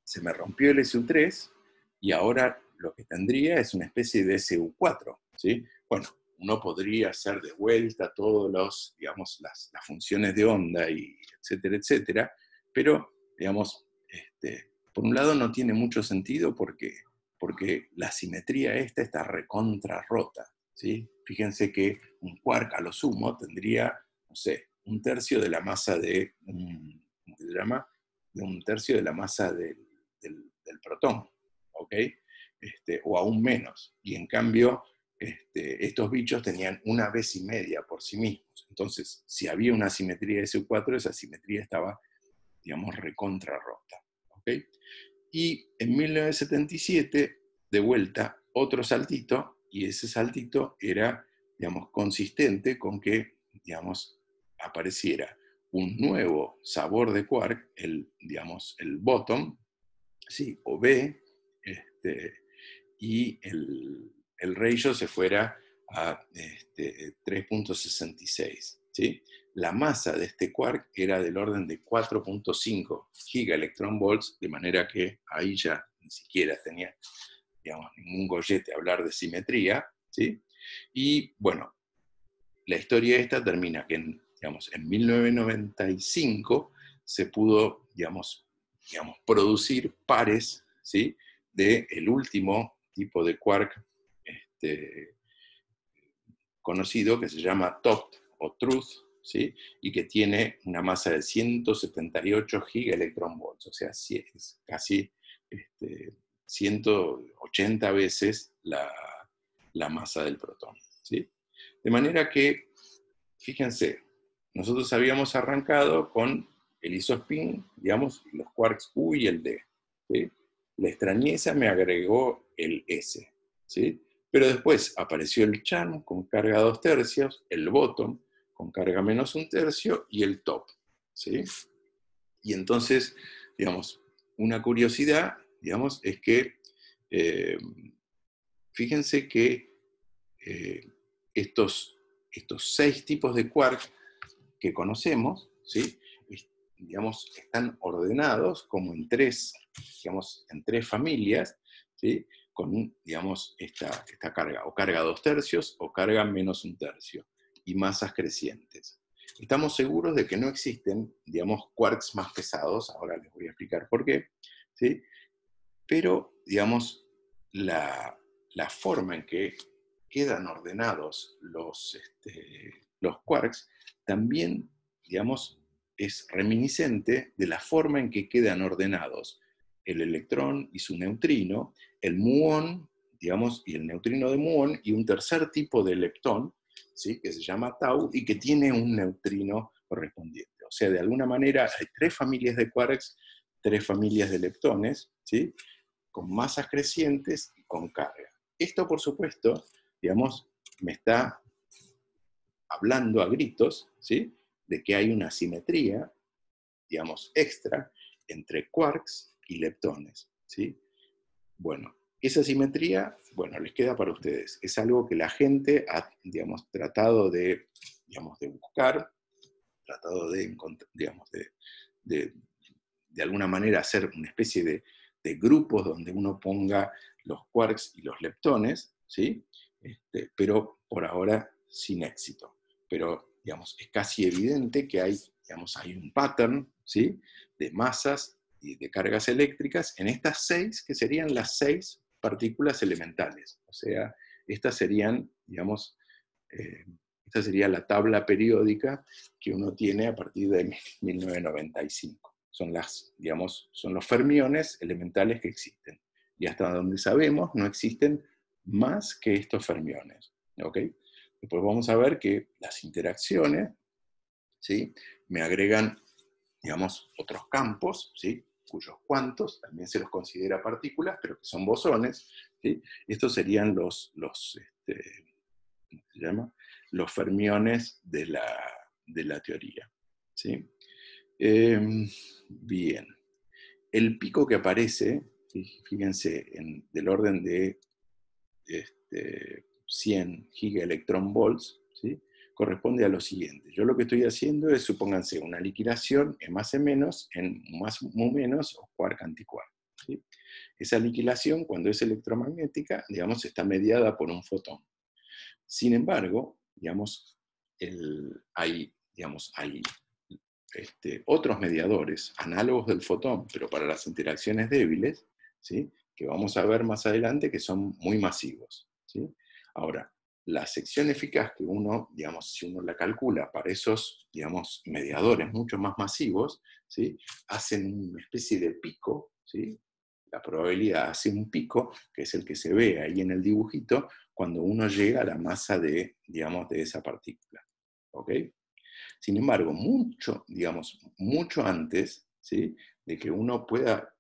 se me rompió el SU3 y ahora lo que tendría es una especie de SU4, ¿sí? Bueno, uno podría hacer de vuelta todas digamos, las funciones de onda, y etcétera, etcétera, pero, digamos, por un lado no tiene mucho sentido porque la simetría esta está recontra rota, ¿sí? Fíjense que un quark a lo sumo tendría, no sé, un tercio de la masa de ¿cómo se llama? De un tercio de la masa del protón, ¿ok? O aún menos. Y en cambio, estos bichos tenían 1,5 veces por sí mismos. Entonces, si había una simetría de SU4, esa simetría estaba, digamos, recontra rota, ¿ok? Y en 1977, de vuelta, otro saltito, y ese saltito era, digamos, consistente con que, digamos, apareciera un nuevo sabor de quark, digamos, el bottom, ¿sí? O B, y el ratio se fuera a 3.66, ¿sí? La masa de este quark era del orden de 4.5 gigaelectronvolts, de manera que ahí ya ni siquiera tenía, digamos, ningún gollete hablar de simetría, ¿sí? Y bueno, la historia esta termina que digamos, en 1995 se pudo, digamos, producir pares, ¿sí? Del último tipo de quark conocido, que se llama TOP o Truth, ¿sí? Y que tiene una masa de 178 gigaelectronvolts, o sea, es casi 180 veces la masa del protón, ¿sí? De manera que, fíjense, nosotros habíamos arrancado con el isospin, digamos, los quarks U y el D, ¿sí? La extrañeza me agregó el S, ¿sí? Pero después apareció el charm con carga 2/3, el bottom con carga -1/3 y el top, ¿sí? Y entonces, digamos, una curiosidad, digamos, es que fíjense que estos 6 tipos de quark que conocemos, ¿sí? Digamos, están ordenados como en 3, digamos, en 3 familias, ¿sí? Con, digamos, esta carga, o carga 2/3 o carga -1/3, y masas crecientes. Estamos seguros de que no existen, digamos, quarks más pesados, ahora les voy a explicar por qué, ¿sí? Pero, digamos, la forma en que quedan ordenados los quarks, también, digamos, es reminiscente de la forma en que quedan ordenados el electrón y su neutrino, el muón, digamos, y el neutrino de muón, y un tercer tipo de leptón, ¿sí? Que se llama tau, y que tiene un neutrino correspondiente. O sea, de alguna manera hay 3 familias de quarks, 3 familias de leptones, ¿sí? Con masas crecientes y con carga. Esto, por supuesto, digamos, me está hablando a gritos, ¿sí? De que hay una simetría, digamos, extra entre quarks y leptones, ¿sí? Bueno, esa simetría, bueno, les queda para ustedes. Es algo que la gente ha, digamos, tratado de, digamos, de buscar, tratado de encontrar, digamos, de alguna manera hacer una especie de grupos donde uno ponga los quarks y los leptones, ¿sí? Pero por ahora sin éxito. Pero, digamos, es casi evidente que hay, digamos, hay un pattern, ¿sí? De masas y de cargas eléctricas en estas 6, que serían las 6 partículas elementales. O sea, estas serían, digamos, esta sería la tabla periódica que uno tiene a partir de 1995. Son digamos, son los fermiones elementales que existen. Y hasta donde sabemos, no existen más que estos fermiones. ¿Ok? Después vamos a ver que las interacciones, ¿sí? Me agregan, digamos, otros campos, ¿sí? Cuyos cuantos también se los considera partículas, pero que son bosones, ¿sí? Estos serían ¿cómo se llama? Los fermiones de la teoría, ¿sí? Bien. El pico que aparece, fíjense, del orden de 100 gigaelectronvolts, ¿sí? Corresponde a lo siguiente. Yo lo que estoy haciendo es, supónganse, una liquidación en más menos, en más mu menos o quark antiquark, ¿sí? Esa liquidación, cuando es electromagnética, digamos, está mediada por un fotón. Sin embargo, digamos, hay otros mediadores análogos del fotón, pero para las interacciones débiles, ¿sí? Que vamos a ver más adelante, que son muy masivos, ¿sí? Ahora, la sección eficaz que uno, digamos, si uno la calcula para esos, digamos, mediadores mucho más masivos, ¿sí? Hacen una especie de pico, ¿sí? La probabilidad hace un pico, que es el que se ve ahí en el dibujito, cuando uno llega a la masa digamos, de esa partícula. ¿Ok? Sin embargo, mucho antes, ¿sí? De que uno pueda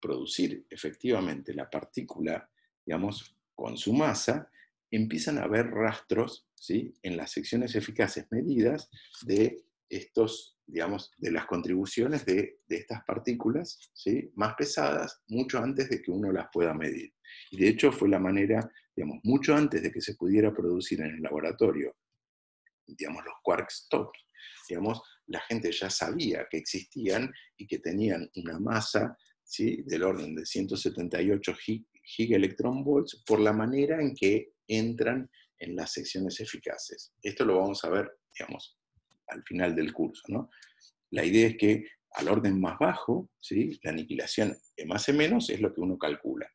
producir efectivamente la partícula, digamos, con su masa, empiezan a haber rastros, ¿sí? En las secciones eficaces medidas de estos, digamos, de las contribuciones de estas partículas, ¿sí? Más pesadas, mucho antes de que uno las pueda medir. Y de hecho fue la manera, digamos, mucho antes de que se pudiera producir en el laboratorio, digamos, los quarks top, digamos, la gente ya sabía que existían y que tenían una masa, ¿sí? Del orden de 178 gigaelectronvolts por la manera en que entran en las secciones eficaces. Esto lo vamos a ver, digamos, al final del curso, ¿no? La idea es que al orden más bajo, ¿sí? La aniquilación de más y menos es lo que uno calcula,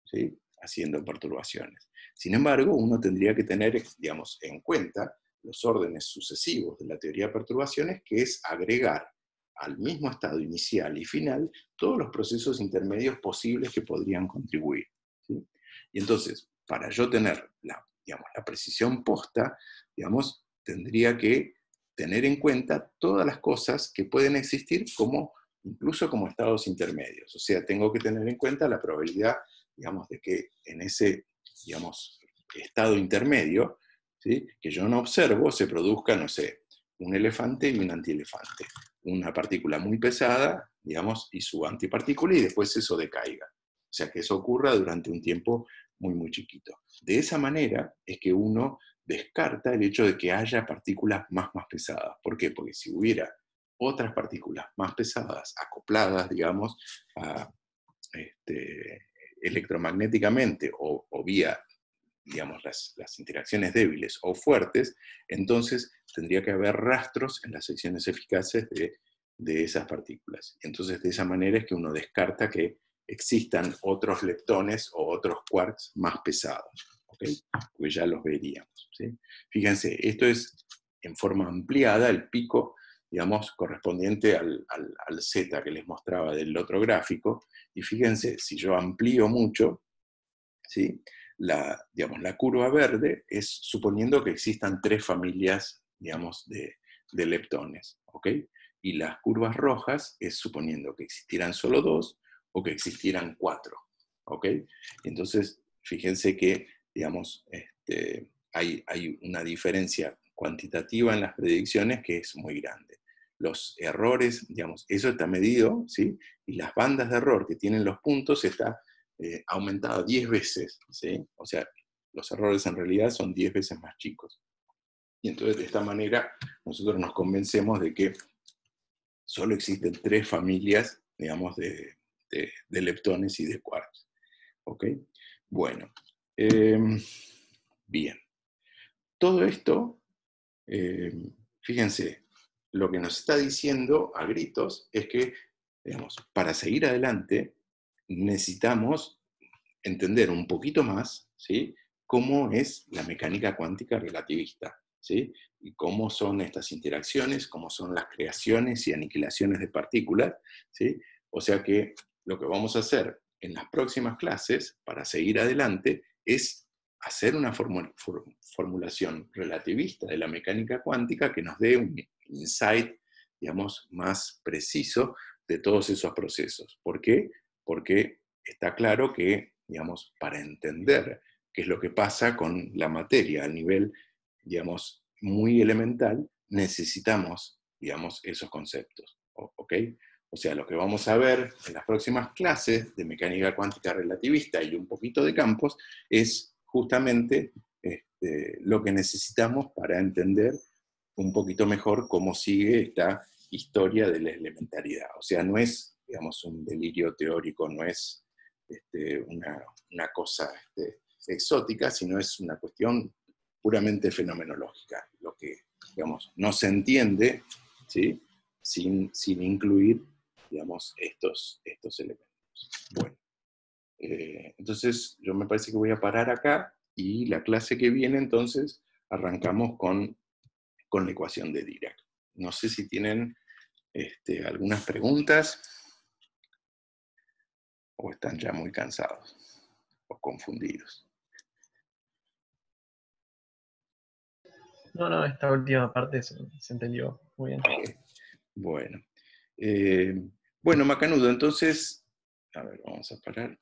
¿sí? Haciendo perturbaciones. Sin embargo, uno tendría que tener, digamos, en cuenta los órdenes sucesivos de la teoría de perturbaciones, que es agregar al mismo estado inicial y final todos los procesos intermedios posibles que podrían contribuir, ¿sí? Y entonces, para yo tener digamos, la precisión posta, digamos, tendría que tener en cuenta todas las cosas que pueden existir incluso como estados intermedios. O sea, tengo que tener en cuenta la probabilidad, digamos, de que en ese, digamos, estado intermedio, ¿sí? Que yo no observo, se produzca, no sé, un elefante y un antielefante. Una partícula muy pesada, digamos, y su antipartícula, y después eso decaiga. O sea, que eso ocurra durante un tiempo muy, muy chiquito. De esa manera es que uno descarta el hecho de que haya partículas más pesadas. ¿Por qué? Porque si hubiera otras partículas más pesadas acopladas, digamos, electromagnéticamente o vía, digamos, las interacciones débiles o fuertes, entonces tendría que haber rastros en las secciones eficaces de esas partículas. Entonces, de esa manera es que uno descarta que existan otros leptones o otros quarks más pesados. ¿ok? Porque ya los veríamos, ¿sí? Fíjense, esto es en forma ampliada el pico, digamos, correspondiente al Z que les mostraba del otro gráfico, y fíjense, si yo amplío mucho, ¿sí? Digamos, la curva verde es suponiendo que existan 3 familias, digamos, de leptones, ¿ok? Y las curvas rojas es suponiendo que existieran solo 2 o que existieran 4, ¿ok? Entonces, fíjense que, digamos, hay una diferencia cuantitativa en las predicciones que es muy grande. Los errores, digamos, eso está medido, ¿sí? Y las bandas de error que tienen los puntos está aumentado 10 veces, ¿sí? O sea, los errores en realidad son 10 veces más chicos. Y entonces de esta manera nosotros nos convencemos de que solo existen 3 familias, digamos, de leptones y de quarks. ¿Ok? Bueno, bien. Todo esto, fíjense, lo que nos está diciendo a gritos es que, digamos, para seguir adelante necesitamos entender un poquito más, ¿sí? Cómo es la mecánica cuántica relativista, ¿sí? Y cómo son estas interacciones, cómo son las creaciones y aniquilaciones de partículas, ¿sí? O sea que lo que vamos a hacer en las próximas clases, para seguir adelante, es hacer una formulación relativista de la mecánica cuántica que nos dé un insight, digamos, más preciso de todos esos procesos. ¿Por qué? Porque está claro que, digamos, para entender qué es lo que pasa con la materia a nivel, digamos, muy elemental, necesitamos, digamos, esos conceptos, ¿ok? O sea, lo que vamos a ver en las próximas clases de mecánica cuántica relativista y un poquito de campos es justamente lo que necesitamos para entender un poquito mejor cómo sigue esta historia de la elementaridad. O sea, no es, digamos, un delirio teórico, no es una cosa exótica, sino es una cuestión puramente fenomenológica, lo que, digamos, no se entiende, ¿sí? sin incluir, digamos, estos elementos. Bueno, entonces yo me parece que voy a parar acá, y la clase que viene, entonces, arrancamos con la ecuación de Dirac. No sé si tienen algunas preguntas, o están ya muy cansados, o confundidos. No, esta última parte se entendió muy bien. Okay. Bueno. Bueno, Macanudo, entonces, a ver, vamos a parar.